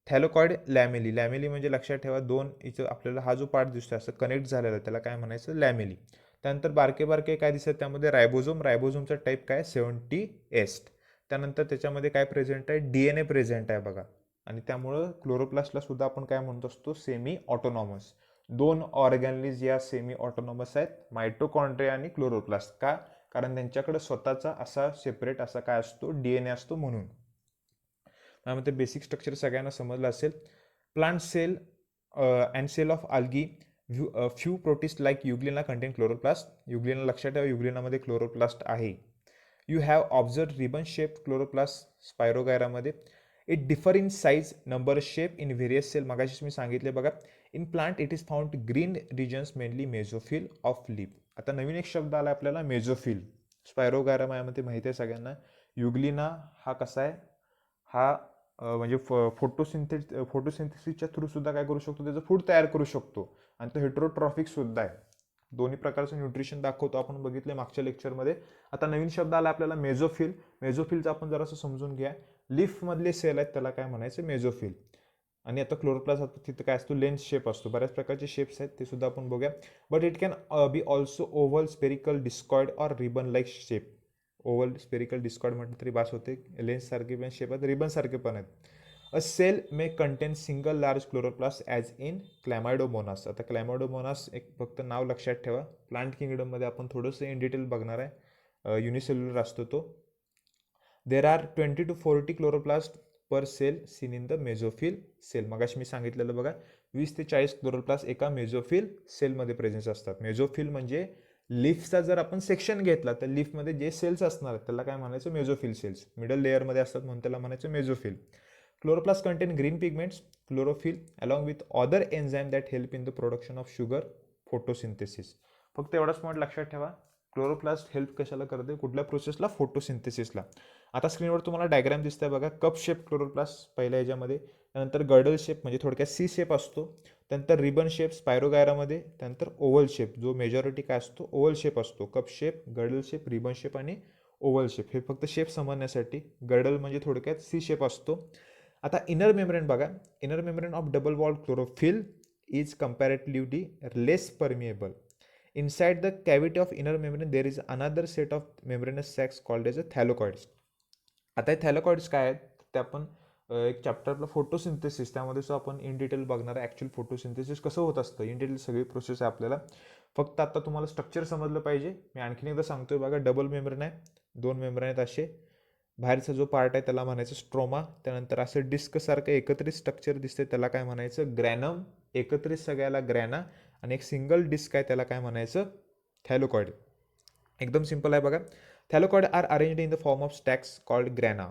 थॅलोकॉइड लॅमेली. लॅमेली म्हणजे लक्षात ठेवा, दोन इथं आपल्याला हा जो पार्ट दिसतो असं कनेक्ट झालेला आहे, त्याला काय म्हणायचं, लॅमेली. त्यानंतर बारके बारके काय दिसत, त्यामध्ये रायबोझोमचा टाईप काय, 70S. त्यानंतर त्याच्यामध्ये काय प्रेझेंट आहे, DNA प्रेझेंट आहे बघा. आणि त्यामुळं क्लोरोप्लास्टला सुद्धा आपण काय म्हणतो असतो, सेमी ऑटोनॉमस. दोन ऑर्गॅनलीज या सेमी ऑटोनॉमस आहेत, मायटोकॉन्ड्रिया आणि क्लोरोप्लास्ट. का, कारण त्यांच्याकडे स्वतःचा असा सेपरेट असा काय असतो, DNA असतो म्हणून. त्यामध्ये बेसिक स्ट्रक्चर सगळ्यांना समजलं असेल. Plant cell and cell of algae, few protist like Euglena contain chloroplast. Euglena लक्षात ठेवा, युग्लिनामध्ये क्लोरोप्लास्ट आहे. You have observe ribbon shape chloroplast स्पायरोगायरामध्ये. It differ in size, number, shape in various cell. मगाशीच मी सांगितले बघा. In plant it is found green regions, mainly mesophyll of leaf. आता नवीन एक शब्द आला आपल्याला, मेझोफिल. स्पायरोगायरामध्ये माहिती आहे सगळ्यांना. युग्लिना हा कसा आहे, हा म्हणजे फोटोसिंथेसिसच्या थ्रू सुद्धा काय करू शकतो, त्याचं फूड तयार करू शकतो. आणि तो हेट्रोट्रॉफिक सुद्धा आहे. दोन्ही प्रकारचं न्यूट्रिशन दाखवतो, आपण बघितले मागच्या लेक्चरमध्ये. आता नवीन शब्द आला आपल्याला मेझोफिल. मेझोफिलचं आपण जरासं समजून घ्या. लीफ मधले सेल आहेत त्याला काय म्हणायचं, मेझोफिल. आणि आता क्लोरोप्लास्ट तिथं काय असतो, लेन्स शेप असतो, बऱ्याच प्रकारचे शेप्स आहेत ते सुद्धा आपण बघूया. But it can be also oval, spherical, discoid or ribbon like shape. Oval, spherical, discoid म्हटलं तरी बास होते. लेन्स सारखे पण शेप आहेत, रिबन सारखे पण आहेत. A cell may contain single large chloroplast as in Chlamydomonas. आता क्लॅमायडोमोनास एक फक्त नाव लक्षात ठेवा. प्लांट किंगडममध्ये आपण थोडंसं इन डिटेल बघणार आहे. युनिसेल्युलर असतो तो. There are 20 to 40 chloroplast per cell seen in the mesophyll cell. मगाशी मी सांगितलेलं बघा, 20 ते 40 क्लोरोप्लास्ट एका मेझोफिल सेलमध्ये प्रेझेन्स असतात. मेझोफिल म्हणजे लीफचा जर आपण सेक्शन घेतला तर लीफमध्ये जे सेल्स असणार आहेत त्याला काय म्हणायचं, मेझोफिल सेल्स. मिडल लेअरमध्ये असतात म्हणून त्याला म्हणायचं mesophyll. Chloroplast contain green pigments, chlorophyll, along with other enzyme that help in the production of sugar, photosynthesis. फक्त एवढाच पॉईंट लक्षात ठेवा. क्लोरोप्लास्ट हेल्प कशाला करते, कुठल्या प्रोसेसला, फोटोसिंथेसिसला. आता स्क्रीनवर तुम्हाला डायग्राम दिसतंय बघा. कप शेप क्लोरोप्लास्ट पहिल्या ह्याच्यामध्ये, त्यानंतर गर्डल शेप म्हणजे थोडक्यात सी शेप असतो, त्यानंतर रिबन शेप स्पायरोगायरामध्ये, त्यानंतर ओव्हल शेप जो मेजॉरिटी काय असतो, ओव्हल शेप असतो. Cup shape, girdle shape, ribbon shape आणि ओव्हल शेप. हे फक्त शेप समजण्यासाठी. गर्डल म्हणजे थोडक्यात सी शेप असतो. आता इनर मेम्ब्रेन बघा. Inner membrane of double walled chlorophyll is comparatively less permeable. Inside the cavity of inner membrane there is another set of membranous sacs called as a thylakoids. आता हे थॅलोकॉइड्स काय आहेत ते आपण एक चॅप्टर आपला फोटोसिंथेसिस, त्यामध्ये सुद्धा आपण इन डिटेल बघणार आहे. ॲक्च्युअल फोटोसिंथेसिस कसं होत असतं, इन डिटेल सगळी प्रोसेस आहे आपल्याला. फक्त आता तुम्हाला स्ट्रक्चर समजलं पाहिजे. मी आणखीन एकदा सांगतोय बघा. डबल मेम्ब्रेन आहे, 2 मेम्ब्रेन आहेत असे. बाहेरचा जो पार्ट आहे त्याला म्हणायचं स्ट्रोमा. त्यानंतर असं डिस्कसारखं एकत्रित स्ट्रक्चर दिसते त्याला काय म्हणायचं, ग्रॅनम. एकत्रित सगळ्याला ग्रॅना. आणि एक सिंगल डिस्क आहे त्याला काय म्हणायचं, थॅलोकॉइड. एकदम सिंपल आहे बघा. Thylakoid are arranged in the form of stacks called grana.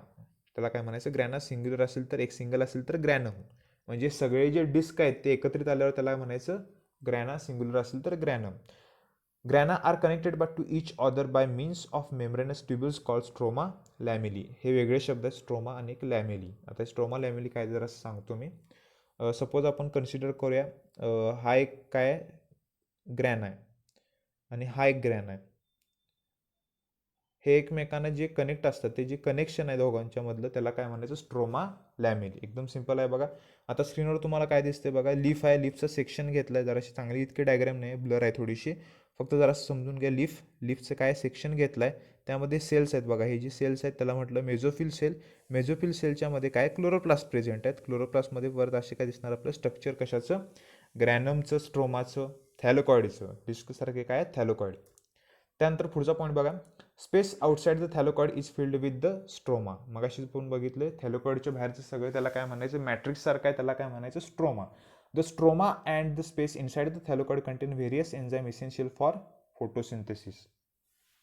त्याला काय म्हणायचं, ग्रॅना. सिंग्युलर असेल तर, एक सिंगल असेल तर ग्रॅनम. म्हणजे सगळे जे डिस्क आहेत ते एकत्रित आल्यावर त्याला म्हणायचं ग्रॅना. सिंग्युलर असेल तर granum. Grana are connected but to each other by means of membranous tubules called stroma lamellae. हे वेगळे शब्द आहेत, स्ट्रोमा आणि एक लॅमिली. आता स्ट्रोमा लॅमिली काय जरा सांगतो मी. सपोज आपण कन्सिडर करूया, हा एक काय ग्रॅन आहे आणि हा एक ग्रॅन आहे. हे एकमेकांना जे कनेक्ट असतात, ते जे कनेक्शन आहे दोघांच्या मधलं त्याला काय म्हणायचं, स्ट्रोमा लॅमिली. एकदम सिंपल आहे बघा. आता स्क्रीनवर तुम्हाला काय दिसते बघा, लीफ आहे. लीफचं सेक्शन घेतलं आहे. जराशी चांगली इतकी डायग्राम नाही, ब्लर आहे थोडीशी. फक्त जरासं समजून घ्या. लीफचं काय सेक्शन घेतलं आहे, त्यामध्ये सेल्स आहेत बघा. हे जे सेल्स आहेत त्याला म्हटलं मेझोफिल सेल. मेझोफिल सेलच्या मध्ये काय, क्लोरोप्लास्ट प्रेझेंट आहेत. क्लोरोप्लास्टमध्ये वरत असे काय दिसणार आपलं स्ट्रक्चर कशाचं, ग्रॅनमचं, स्ट्रोमाचं, थॅलोकॉइडचं. डिस्कसारखे काय, थॅलोकॉइड. त्यानंतर पुढचा पॉईंट बघा. Space outside the thylakoid is filled with the stroma. मग अशीच पण बघितले, थॅलोकॉइडच्या बाहेरचं सगळं त्याला काय म्हणायचं, मॅट्रिक्स सारखं आहे त्याला काय म्हणायचं, stroma. The stroma and the space inside the thylakoid contain various enzyme essential for photosynthesis.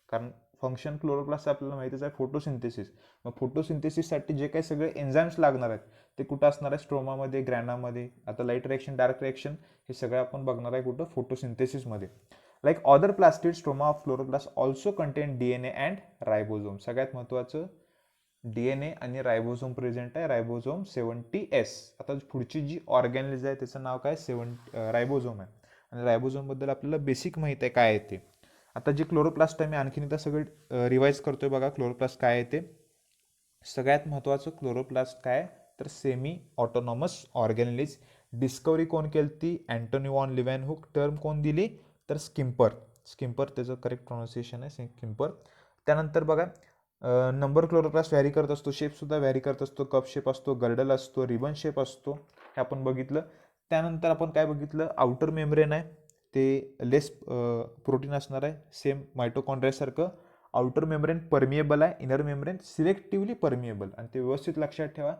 कारण फंक्शन क्लोरोप्लास्ट आपल्याला माहितीच आहे, फोटोसिंथेसिस. मग फोटोसिंथेसिससाठी जे काही सगळे एन्झाईम्स लागणार आहेत ते कुठं असणार आहे, स्ट्रोमामध्ये, ग्रॅनामध्ये. आता लाईट रिएक्शन, डार्क रिएक्शन हे सगळं आपण बघणार आहे कुठं, फोटोसिंथेसिसमध्ये. Like other plastid, stroma of chloroplast also contain DNA and ribosome. सगळ्यात महत्त्वाचं DNA आणि रायबोझोम प्रेझेंट आहे, रायबोझोम 70S. आता पुढची जी ऑर्गॅनिज आहे त्याचं नाव काय, रायबोझोम आहे. आणि रायबोझोमबद्दल आपल्याला बेसिक माहीत आहे काय आहे ते. आता जे क्लोरोप्लास्ट आहे मी आणखीन एकदा सगळं रिवाईज करतोय बघा. क्लोरोप्लास्ट काय आहे ते. सगळ्यात महत्त्वाचं क्लोरोप्लास्ट काय तर सेमी ऑटोनॉमस ऑर्गॅनिज. डिस्कवरी कोण केली ती, अँटोनी वॉन लिव्हनहुक. टर्म कोण दिली तर स्किम्पर. स्किम्पर त्याचं करेक्ट प्रोनाऊन्सिएशन आहे, स्किम्पर. त्यानंतर बघा, नंबर क्लोरोप्लास्ट व्हॅरी करत असतो, शेपसुद्धा व्हॅरी करत असतो. कप शेप असतो, गर्डल असतो, रिबन शेप असतो, हे आपण बघितलं. त्यानंतर आपण काय बघितलं, आउटर मेम्ब्रेन आहे ते लेस प्रोटीन असणार आहे, सेम मायटोकॉन्ड्रियासारखं. आउटर मेम्ब्रेन परमिएबल आहे, इनर मेम्ब्रेन सिलेक्टिव्हली परमिएबल. आणि ते व्यवस्थित लक्षात ठेवा.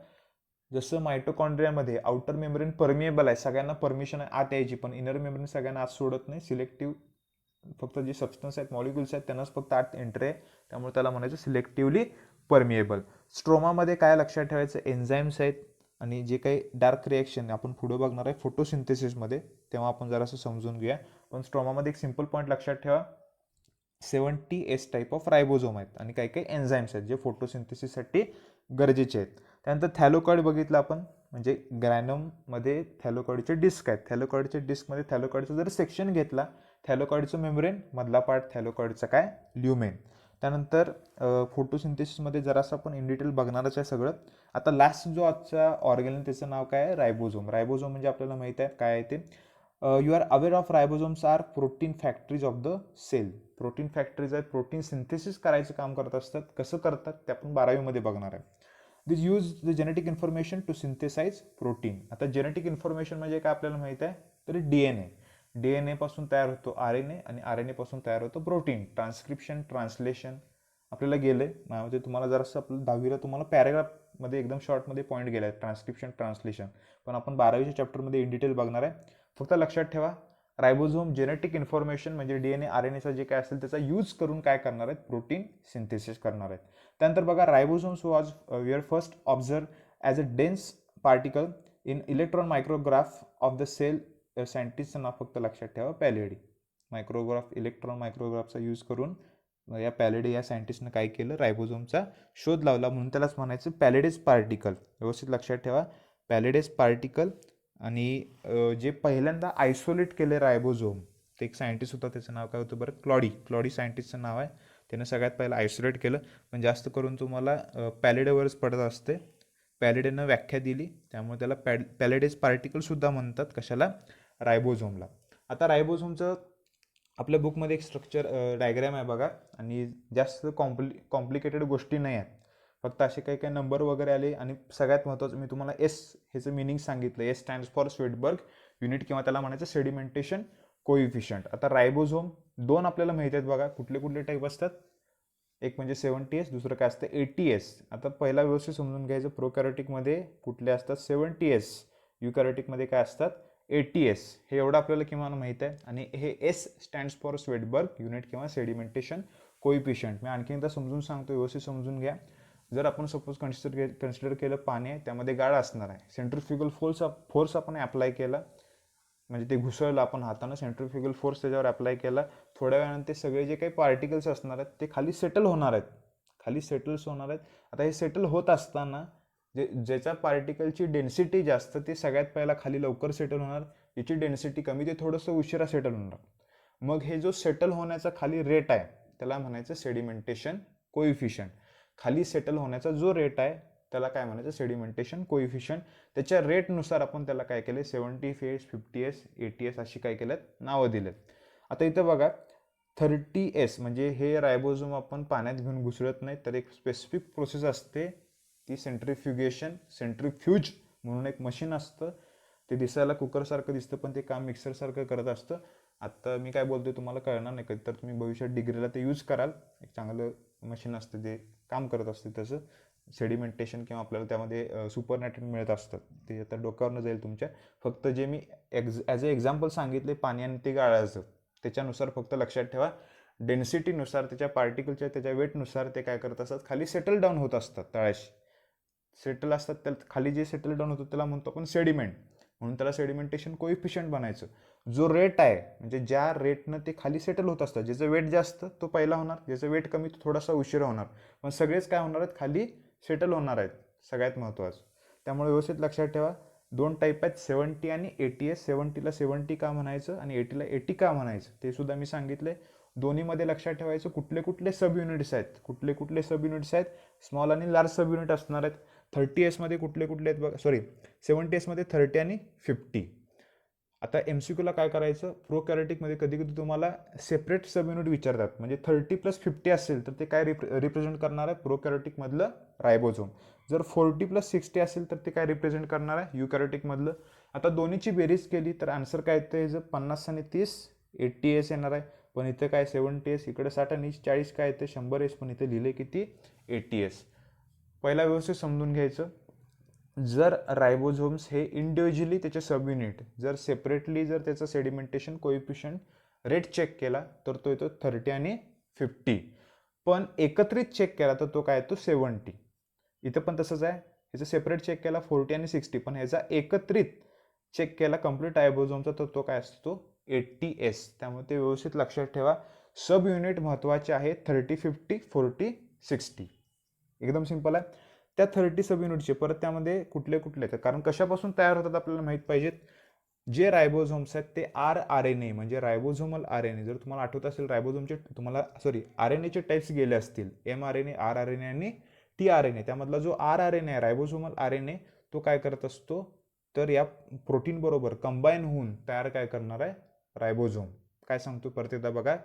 जसं मायटोकॉन्ड्रियामध्ये आउटर मेम्ब्रेन परमिएबल आहे, सगळ्यांना परमिशन आहे आत यायची, पण इनर मेम्ब्रेन सगळ्यांना आत सोडत नाही. सिलेक्टिव्ह, फक्त जे सबस्टन्स आहेत, मॉलिक्युल्स आहेत त्यांनाच फक्त आत एंट्री आहे, त्यामुळे त्याला म्हणायचं सिलेक्टिव्हली परमिएबल. स्ट्रोमामध्ये काय लक्षात ठेवायचं, एन्झाईम्स आहेत. आणि जे काही डार्क रिएक्शन आपण पुढे बघणार आहे फोटोसिंथेसिसमध्ये, तेव्हा आपण जरासं समजून घेऊया. पण स्ट्रोमामध्ये एक सिंपल पॉईंट लक्षात ठेवा, 70S टाईप ऑफ रायबोझोम आहेत आणि काही काही एन्झाईम्स आहेत जे फोटोसिंथेसिससाठी गरजेचे आहेत. त्यानंतर थॅलोकॉइड बघितलं आपण. म्हणजे ग्रॅनममध्ये थॅलोकॉइडचे डिस्क आहेत. थॅलोकॉइडच्या डिस्कमध्ये थॅलोकॉइडचं जर सेक्शन घेतला, थॅलोकॉइडचं मेम्ब्रेन, मधला पार्ट थॅलोकॉइडचा काय ल्युमेन. त्यानंतर फोटोसिंथेसिसमध्ये जरासं आपण इन डिटेल बघणारच आहे सगळं. आता लास्ट जो आजचा ऑर्गॅन त्याचं नाव काय आहे, रायबोझोम. रायबोझोम म्हणजे आपल्याला माहित आहे काय आहे ते. You are aware of ribosomes are protein factories of the cell. Protein factories आहेत, प्रोटीन सिंथेसिस करायचं काम करत असतात. कसं करतात ते आपण 12वीमध्ये बघणार आहे. This use the genetic information to synthesize protein. आता जेनेटिक इन्फॉर्मेशन म्हणजे काय आपल्याला माहित आहे, तर DNA. DNA पासून तयार होतो RNA आणि RNA पासून तयार होतो प्रोटीन. ट्रान्सक्रिप्शन, ट्रान्सलेशन आपल्याला गेले म्हणजे तुम्हाला जरासं आपलं 10वीला तुम्हाला पॅरेग्राफमध्ये एकदम शॉर्टमध्ये पॉईंट गेला आहे, ट्रान्सक्रिप्शन, ट्रान्सलेशन. पण आपण 12वीच्या चॅप्टरमध्ये इन डिटेल बघणार आहे. फक्त लक्षात ठेवा, रायबोझोम जेनेटिक इन्फॉर्मेशन म्हणजे DNA RNAचा जे काय असेल त्याचा यूज करून काय करणार आहेत, प्रोटीन सिंथेसिस करणार आहेत. त्यानंतर बघा, ribosomes was we are first observe as a dense particle in electron micrograph of the cell. सायंटिस्टचं नाव फक्त लक्षात ठेवा, पॅलेडी. मायक्रोग्राफ, इलेक्ट्रॉन मायक्रोग्राफचा यूज करून या पॅलेडी या सायंटिस्टनं काय केलं, रायबोझोमचा शोध लावला. म्हणून त्यालाच म्हणायचं पॅलेडेस पार्टिकल. व्यवस्थित लक्षात ठेवा, पॅलेडेस पार्टिकल. आणि जे पहिल्यांदा आयसोलेट केले रायबोझोम, ते एक सायंटिस्ट होता, त्याचं नाव काय होतं बरं, क्लॉडी सायंटिस्टचं नाव आहे. त्यानं सगळ्यात पहिलं आयसोलेट केलं. पण जास्त करून तुम्हाला पॅलेडेवरच पडत असते. पॅलेडेनं व्याख्या दिली, त्यामुळे त्याला पॅलेडेस पार्टिकलसुद्धा म्हणतात. कशाला, रायबोझोमला. आता रायबोझोमचं आपल्या बुकमध्ये एक स्ट्रक्चर डायग्रॅम आहे बघा. आणि जास्त कॉम्प्लिकेटेड गोष्टी नाही आहेत, फक्त असे काही काही नंबर वगैरे आले. आणि सगळ्यात महत्त्वाचं मी तुम्हाला एस ह्याचं मिनिंग सांगितलं. S stands for Svedberg unit, किंवा त्याला म्हणायचं सेडिमेंटेशन कोइफिशियंट. आता रायबोझोम दोन आपल्याला माहिती आहेत बघा. कुठले कुठले टाईप असतात, एक म्हणजे 70S, दुसरं काय असतं 80S. आता पहिला व्यवस्थित समजून घ्यायचं, प्रोकॅरियोटिकमध्ये कुठले असतात 70S, युकॅरियोटिकमध्ये काय असतात 80S. हे एवढं आपल्याला किमान माहीत आहे. आणि हे S stands for Svedberg unit किंवा सेडिमेंटेशन कोइफिशियंट. मी आणखी एकदा समजून सांगतो, व्यवस्थित समजून घ्या. जर आपण सपोज कन्सिडर केलं पाणी आहे, त्यामध्ये गाळ असणार आहे. सेंट्रिफ्युगल फोर्स आपण अप्लाय केला, म्हणजे ते घुसळलं आपण हातानं, सेंट्रिफ्युगल फोर्स त्याच्यावर अप्लाय केला. थोड्या वेळानं ते सगळे जे काही पार्टिकल्स असणार आहेत ते खाली सेटल होणार आहेत. आता हे सेटल होत असताना ज्याच्या पार्टिकलची डेन्सिटी जास्त ते सगळ्यात पहिला खाली लवकर सेटल होणार, याची डेन्सिटी कमी ते थोडंसं उशिरा सेटल होणार. मग हे जो सेटल होण्याचा खाली रेट आहे त्याला म्हणायचं सेडिमेंटेशन कोइफिशियंट. खाली सेटल होण्याचा जो रेट आहे त्याला काय म्हणायचं, सेडिमेंटेशन कोइफिशियंट. त्याच्या रेटनुसार आपण त्याला काय केले, 70S, 50S, 80S अशी काय केल्यात, नावं दिलेत. आता इथं बघा, 30S म्हणजे हे रायबोझोम आपण पाण्यात घेऊन घुसळत नाही, तर एक स्पेसिफिक प्रोसेस असते ती सेंट्रिफ्यूज म्हणून एक मशीन असतं. ते दिसायला कुकरसारखं दिसतं, पण ते काम मिक्सरसारखं करत असतं. आत्ता मी काय बोलतोय तुम्हाला कळणार नाही, कधी तर तुम्ही भविष्यात डिग्रीला ते यूज कराल. एक चांगलं मशीन असतं, ते काम करत असते तसं सेडिमेंटेशन, किंवा आपल्याला त्यामध्ये सुपर नायट्रेट मिळत असतं. ते आता डोक्यावरनं जाईल तुमच्या. फक्त जे मी ॲज अ एक्झाम्पल सांगितले पाणी आणि ते गाळायचं, त्याच्यानुसार फक्त लक्षात ठेवा, डेन्सिटीनुसार, त्याच्या पार्टिकलच्या त्याच्या वेटनुसार ते काय करत असतात, खाली सेटल डाऊन होत असतात. तळाशी सेटल असतात, त्याला खाली जे सेटल डाऊन होतं त्याला म्हणतो आपण सेडिमेंट. म्हणून त्याला सेडिमेंटेशन कोइफिशियंट बनायचं. जो रेट आहे म्हणजे ज्या रेटनं ते खाली सेटल होत असतात, ज्याचं वेट जास्त तो पहिला होणार, ज्याचं वेट कमी तो थोडासा उशिरा होणार. पण सगळेच काय होणार आहेत, खाली सेटल होणार आहेत, सगळ्यात महत्त्वाचं. त्यामुळे व्यवस्थित लक्षात ठेवा, दोन टाईप आहेत, 70 आणि 80S. 70ला 70 का म्हणायचं आणि 80ला 80 का म्हणायचं ते सुद्धा मी सांगितले. दोन्हीमध्ये लक्षात ठेवायचं कुठले कुठले सब युनिट्स आहेत, स्मॉल आणि लार्ज सब युनिट असणार आहेत. 30S मध्ये कुठले आहेत बघा, 70S मध्ये 30 आणि 50. आता MCQला काय करायचं, प्रोकॅरियोटिकमध्ये कधी कधी तुम्हाला सेपरेट सब युनिट विचारतात. म्हणजे 30+50 असेल तर ते काय रिप्रेझेंट करणार आहे, प्रोकॅरियोटिकमधलं रायबोझोम. जर 40+60 असेल तर ते काय रिप्रेझेंट करणार आहे, युकॅरियोटिकमधलं. आता दोन्हीची बेरीज केली तर आन्सर काय येतं, जर 50 आणि 30 80S येणार आहे. पण इथं काय 70S, इकडे 60 आणि 40 काय येते 100S, पण इथे लिहिले किती 80S. पहिला व्यवस्थित समजून घ्यायचं, जर रायबोझोम्स हे इंडिव्हिज्युअली त्याचे सब युनिट, जर सेपरेटली जर त्याचं सेडिमेंटेशन कोइफिशियंट रेट चेक केला तर तो येतो 30 आणि 50. पण एकत्रित चेक केला तर तो काय येतो 70. इथं पण तसंच आहे, ह्याचं सेपरेट चेक केला 40 आणि 60, पण ह्याचा एकत्रित चेक केला कम्प्लीट रायबोझोमचा तर तो काय असतो 80S. त्यामुळे ते व्यवस्थित लक्षात ठेवा, सब युनिट महत्त्वाचे आहेत 30, 50, 40, 60. एकदम सिंपल आहे. त्या 30 सब युनिटचे परत त्यामध्ये कुठले कुठले आहेत, कारण कशापासून तयार होतात आपल्याला माहित पाहिजेत. जे रायबोझोम्स आहेत ते RNA म्हणजे रायबोझोमल RNA. जर तुम्हाला आठवत असेल रायबोझोमचे तुम्हाला RNAचे टाइप्स गेले असतील, mRNA, rRNA आणि tRNA. त्यामधला जो rRNA आहे रायबोझोमल RNA तो काय करत असतो, तर या प्रोटीन बरोबर कंबाईन होऊन तयार काय करणार आहे, रायबोझोम. काय सांगतो परत एकदा बघा,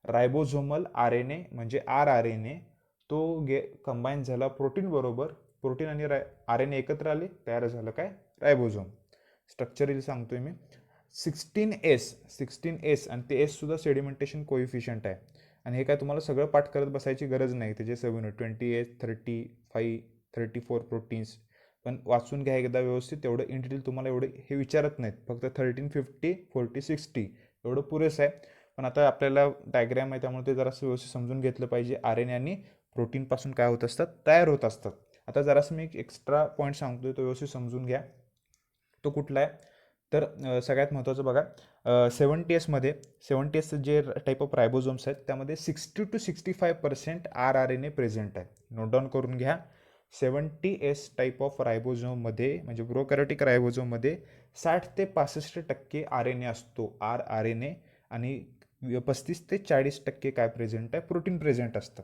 रायबोझोमल RNA म्हणजे rRNA तो कंबाईन झाला प्रोटीन बरोबर, प्रोटीन आणि RNA एकत्र आले, तयार झालं काय, रायबोझोम. स्ट्रक्चर सांगतोय मी. 16S आणि ते एस सुद्धा सेडिमेंटेशन कोइफिशियंट आहे. आणि हे काय तुम्हाला सगळं पाठ करत बसायची गरज नाही. त्याचे 28, 35, 34 प्रोटीन्स पण वाचून घ्या एकदा व्यवस्थित. तेवढं इन डिटेल तुम्हाला एवढे हे विचारत नाहीत, फक्त 13, 50, 40, 60 एवढं पुरेसं आहे. पण आता आपल्याला डायग्रॅम आहे त्यामुळे ते जरासं व्यवस्थित समजून घेतलं पाहिजे. RNA आणि प्रोटीनपासून काय होत असतात, तयार होत असतात. आता जरासं मी एक एक्स्ट्रा पॉईंट सांगतोय तो व्यवस्थित समजून घ्या. तो कुठला आहे, तर सगळ्यात महत्त्वाचं बघा, 70S जे टाईप ऑफ रायबोझोम्स आहेत त्यामध्ये 60 to 65% rRNA प्रेझेंट आहे. नोट डाऊन करून घ्या. 70S टाईप ऑफ रायबोझोममध्ये म्हणजे प्रोकॅरियोटिक रायबोझोममध्ये 60 ते 65% RNA असतो, rRNA. आणि 35 ते 40% काय प्रेझेंट आहे, प्रोटीन प्रेझेंट असतं.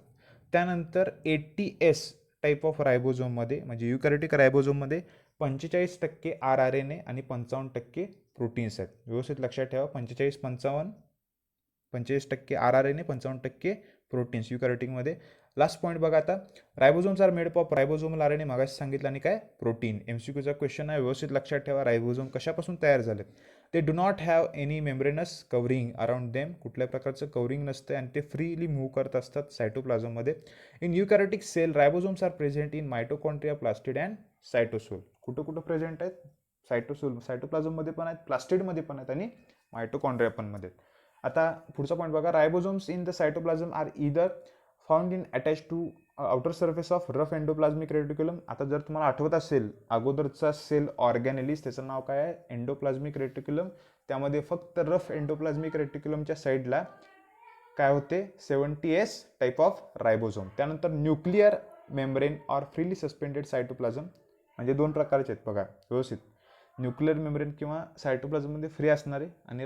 त्यानंतर 80S टाईप ऑफ रायबोझोममध्ये म्हणजे युकॅरियोटिक रायबोझोममध्ये 45% rRNA आणि 55% प्रोटीन्स आहेत. व्यवस्थित लक्षात ठेवा, 45% rRNA, 55% प्रोटीन्स युकॅरियोटिकमध्ये. लास्ट पॉईंट बघा आता, ribosomes are made of ribosomal RNA मागाशी सांगितलं आणि काय, प्रोटीन. MCQचा क्वेश्चन आहे, व्यवस्थित लक्षात ठेवा. रायबोझोम कशापासून तयार झालेत, ते do not have any membranes covering around them, कुठल्या प्रकारचं कव्हरिंग नसतं आणि ते फ्रीली मूव्ह करत असतात सायटोप्लाझममध्ये. In eukaryotic cell ribosomes are present in mitochondria, plastid and cytosol. कुठं कुठं प्रेझेंट आहेत, सायटोप्लाझममध्ये पण आहेत, प्लास्टिडमध्ये पण आहेत आणि मायटोकॉन्ड्रिया पण मध्ये. आता पुढचा पॉईंट बघा, ribosomes in the cytoplasm are either found in attach to outer surface of rough endoplasmic reticulum. आता जर तुम्हाला आठवत असेल अगोदरचा सेल ऑर्गॅनेलिस, त्याचं नाव काय आहे, एंडोप्लाझमिक रेटिक्युलम. त्यामध्ये फक्त रफ एंडोप्लाझमिक रेटिक्युलमच्या साईडला काय होते, 70S टाईप ऑफ रायबोझोम. त्यानंतर nuclear membrane or freely suspended cytoplasm म्हणजे दोन प्रकारचे आहेत बघा व्यवस्थित. न्यूक्लिअर मेम्ब्रेन किंवा सायटोप्लाझममध्ये फ्री असणारे आणि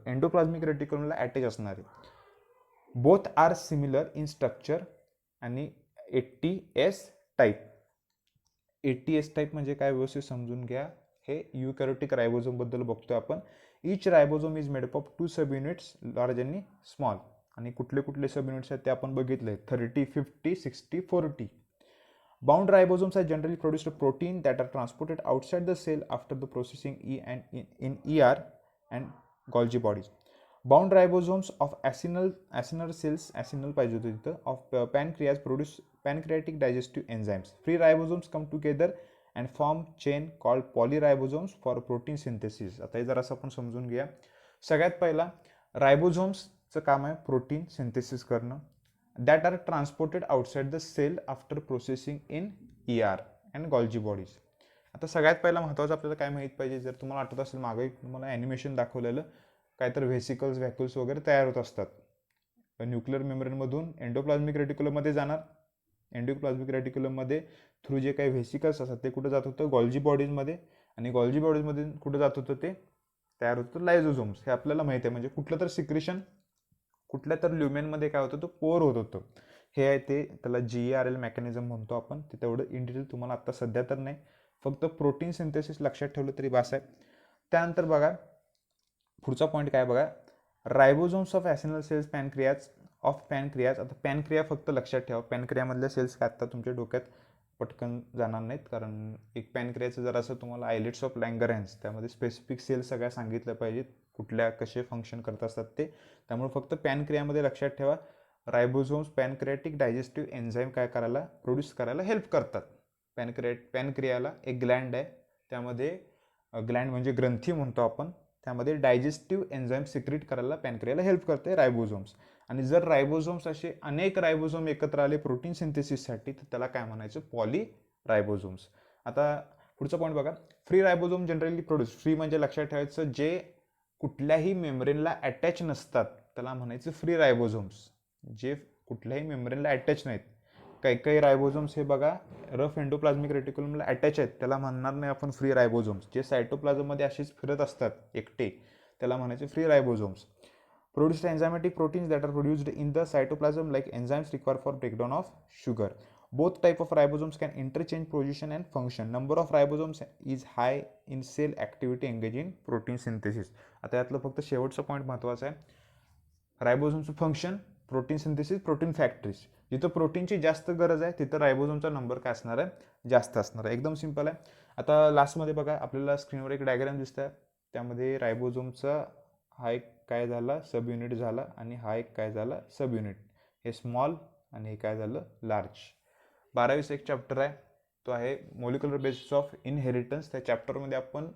एंडोप्लाझमिक रेटिक्युलमला अटॅच असणारे. Both are similar in structure आणि 80S टाईप. 80S टाईप म्हणजे काय, व्यवस्थित समजून घ्या. हे युकॅरियोटिक रायबोझोम बद्दल बघतोय आपण. Each ribosome is made up of 2 sub units, large आणि स्मॉल. आणि कुठले कुठले सब युनिट्स आहेत ते आपण बघितले, 30, 50, 60, 40. Bound ribosomes are generally produced a protein that are transported outside the cell after the processing in ER and Golgi bodies. Bound ribosomes of acinar cells, acinar पाहिजे होतं तिथं, of pancreas produce pancreatic digestive enzymes. Free ribosomes come together and form chain called polyribosomes for protein synthesis. आता हे जरासं आपण समजून घ्या. सगळ्यात पहिला रायबोझोम्सचं काम आहे प्रोटीन सिंथेसिस करणं. that are transported outside the cell after processing in ER and Golgi bodies. आता सगळ्यात पहिला महत्त्वाचं आपल्याला काय माहित पाहिजे, जर तुम्हाला आठवत असेल मागे तुम्हाला ॲनिमेशन दाखवलेलं, काय तर व्हेसिकल्स व्हॅक्युल्स वगैरे तयार होत असतात. न्यूक्लिअर मेम्ब्रेनमधून एंडोप्लाझमिक रेटिक्युलममध्ये जाणार. एंडोप्लाझमिक रेटिक्युलममध्ये थ्रू जे काही व्हेसिकल्स असतात ते कुठं जात होतं, गॉल्जी बॉडीजमध्ये. आणि गॉल्जी बॉडीजमध्ये कुठं जात होतं, ते तयार होतं लायझोझोम्स. हे आपल्याला माहिती आहे, म्हणजे कुठलं तर सिक्रेशन कुठल्या तर ल्युमेनमध्ये काय होतं, तो पोर होत होतं. हे आहे ते, त्याला GARL मेकॅनिझम म्हणतो आपण. ते तेवढं इन डिटेल तुम्हाला आत्ता सध्या तर नाही, फक्त प्रोटीन सिंथेसिस लक्षात ठेवलं तरी बास आहे. त्यानंतर बघा पुढचा पॉईंट काय बघा, रायबोझोम्स ऑफ ॲसिनल सेल्स पॅनक्रियाज. आता पॅनक्रिया फक्त लक्षात ठेवा, पॅनक्रियामधल्या सेल्स काय आता तुमच्या डोक्यात पटकन जाणार नाहीत, कारण एक पॅनक्रियाचं जरासं तुम्हाला आयलेट्स ऑफ लँगरहॅन्स त्यामध्ये स्पेसिफिक सेल्स सगळ्या सांगितल्या पाहिजेत, कुठल्या कसे फंक्शन करत असतात ते. त्यामुळे फक्त पॅनक्रियामध्ये लक्षात ठेवा, रायबोझोम्स पॅनक्रियाटिक डायजेस्टिव्ह एन्झाईम काय करायला, प्रोड्यूस करायला हेल्प करतात. पॅनक्रियाला एक ग्लँड आहे, त्यामध्ये ग्लँड म्हणजे ग्रंथी म्हणतो आपण, त्यामध्ये डायजेस्टिव्ह एन्झाईम सिक्रेट करायला पॅनक्रियाला हेल्प करते रायबोझोम्स. आणि जर रायबोझोम्स असे अनेक रायबोझोम एकत्र आले प्रोटीन सिंथेसिससाठी, तर त्याला काय म्हणायचं, पॉली रायबोझोम्स. आता पुढचा पॉईंट बघा, free ribosome generally produce. Free म्हणजे लक्षात ठेवायचं, जे कुठल्याही मेम्ब्रेनला अटॅच नसतात त्याला म्हणायचं फ्री रायबोझोम्स. जे कुठल्याही मेम्ब्रेनला अटॅच नाहीत काही काही रायबोझोम्स हे बघा रफ एंडोप्लाझ्मिक रेटिक्युलमला अटॅच आहेत, त्याला म्हणणार नाही आपण फ्री रायबोझोम्स. जे सायटोप्लाझममध्ये असेच फिरत असतात एकटे, त्याला म्हणायचे free ribosomes. Produced enzymatic proteins that are produced in the cytoplasm like enzymes required for breakdown of sugar. Both type of ribosomes can interchange position and function. Number of ribosomes is high in cell activity engaged in protein synthesis. आता यातलं फक्त शेवटचा पॉईंट महत्त्वाचा आहे. रायबोझोमचं function, protein synthesis, protein factories. जिथं प्रोटीनची जास्त गरज आहे तिथं रायबोझोमचा नंबर काय असणार आहे, जास्त असणार आहे. एकदम सिंपल आहे. आता लास्टमध्ये बघा आपल्याला स्क्रीनवर एक डायग्राम दिसत आहे, त्यामध्ये रायबोझोमचा हा एक काय झाला सब युनिट झाला आणि हा एक काय झाला सब युनिट. हे स्मॉल आणि हे काय झालं लार्ज. 12वीचा एक चॅप्टर आहे, तो आहे मॉलिक्युलर बेसिस ऑफ इनहेरिटन्स. त्या चॅप्टरमध्ये आपण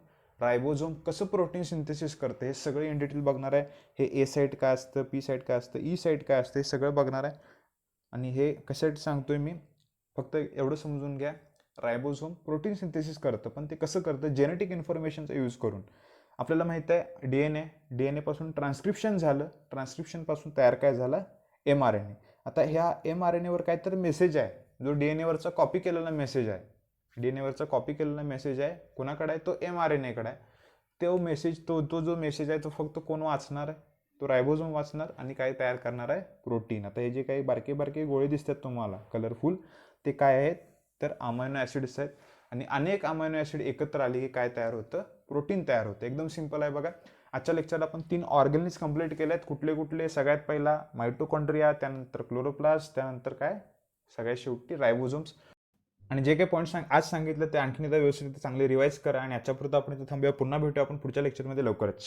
रायबोझोम कसं प्रोटीन सिंथेसिस करते हे सगळं इन डिटेल बघणार आहे. हे ए साईट काय असतं, पी साईट काय असतं, ई साईट काय असतं, हे सगळं बघणार आहे. आणि हे कशासाठी सांगतोय मी, फक्त एवढं समजून घ्या, रायबोझोम प्रोटीन सिंथेसिस करतं, पण ते कसं करतं, जेनेटिक इन्फॉर्मेशनचा यूज करून. आपल्याला माहित आहे डीएनए पासून ट्रान्स्क्रिप्शन झालं, ट्रान्स्क्रिप्शनपासून तयार काय झालं, mRNA. आता ह्या mRNAवर काहीतरी मेसेज आहे, जो डीएनएवरचा कॉपी केलेला मेसेज आहे. डीएनएवरचा कॉपी केलेला मेसेज आहे कोणाकडे आहे, तो mRNAकडे आहे. तो मेसेज, तो जो मेसेज आहे तो फक्त कोण वाचणार आहे, तो रायबोझोम वाचणार आणि काय तयार करणार आहे, प्रोटीन. आता हे जे काही बारके बारके गोळे दिसतात तुम्हाला कलरफुल, ते काय आहेत तर अमायनो ॲसिड्स आहेत. आणि अनेक अमायनो ॲसिड एकत्र आली की काय तयार होतं, प्रोटीन तयार होतं. एकदम सिंपल आहे बघा. आजच्या लेक्चरला आपण 3 ऑर्गन्स कंप्लीट केले आहेत. कुठले कुठले, सगळ्यात पहिला मायटोकॉन्ड्रिया, त्यानंतर क्लोरोप्लास्ट, त्यानंतर काय सगळ्यात शेवटी रायबोझोम्स. आणि जे काही पॉईंट्स आज सांगितलं ते आणखी एकदा व्यवस्थित चांगले रिवाईज करा. आणि याच्यापुरतं आपण इथे थांबूया. पुन्हा भेटूया आपण पुढच्या लेक्चरमध्ये लवकरच.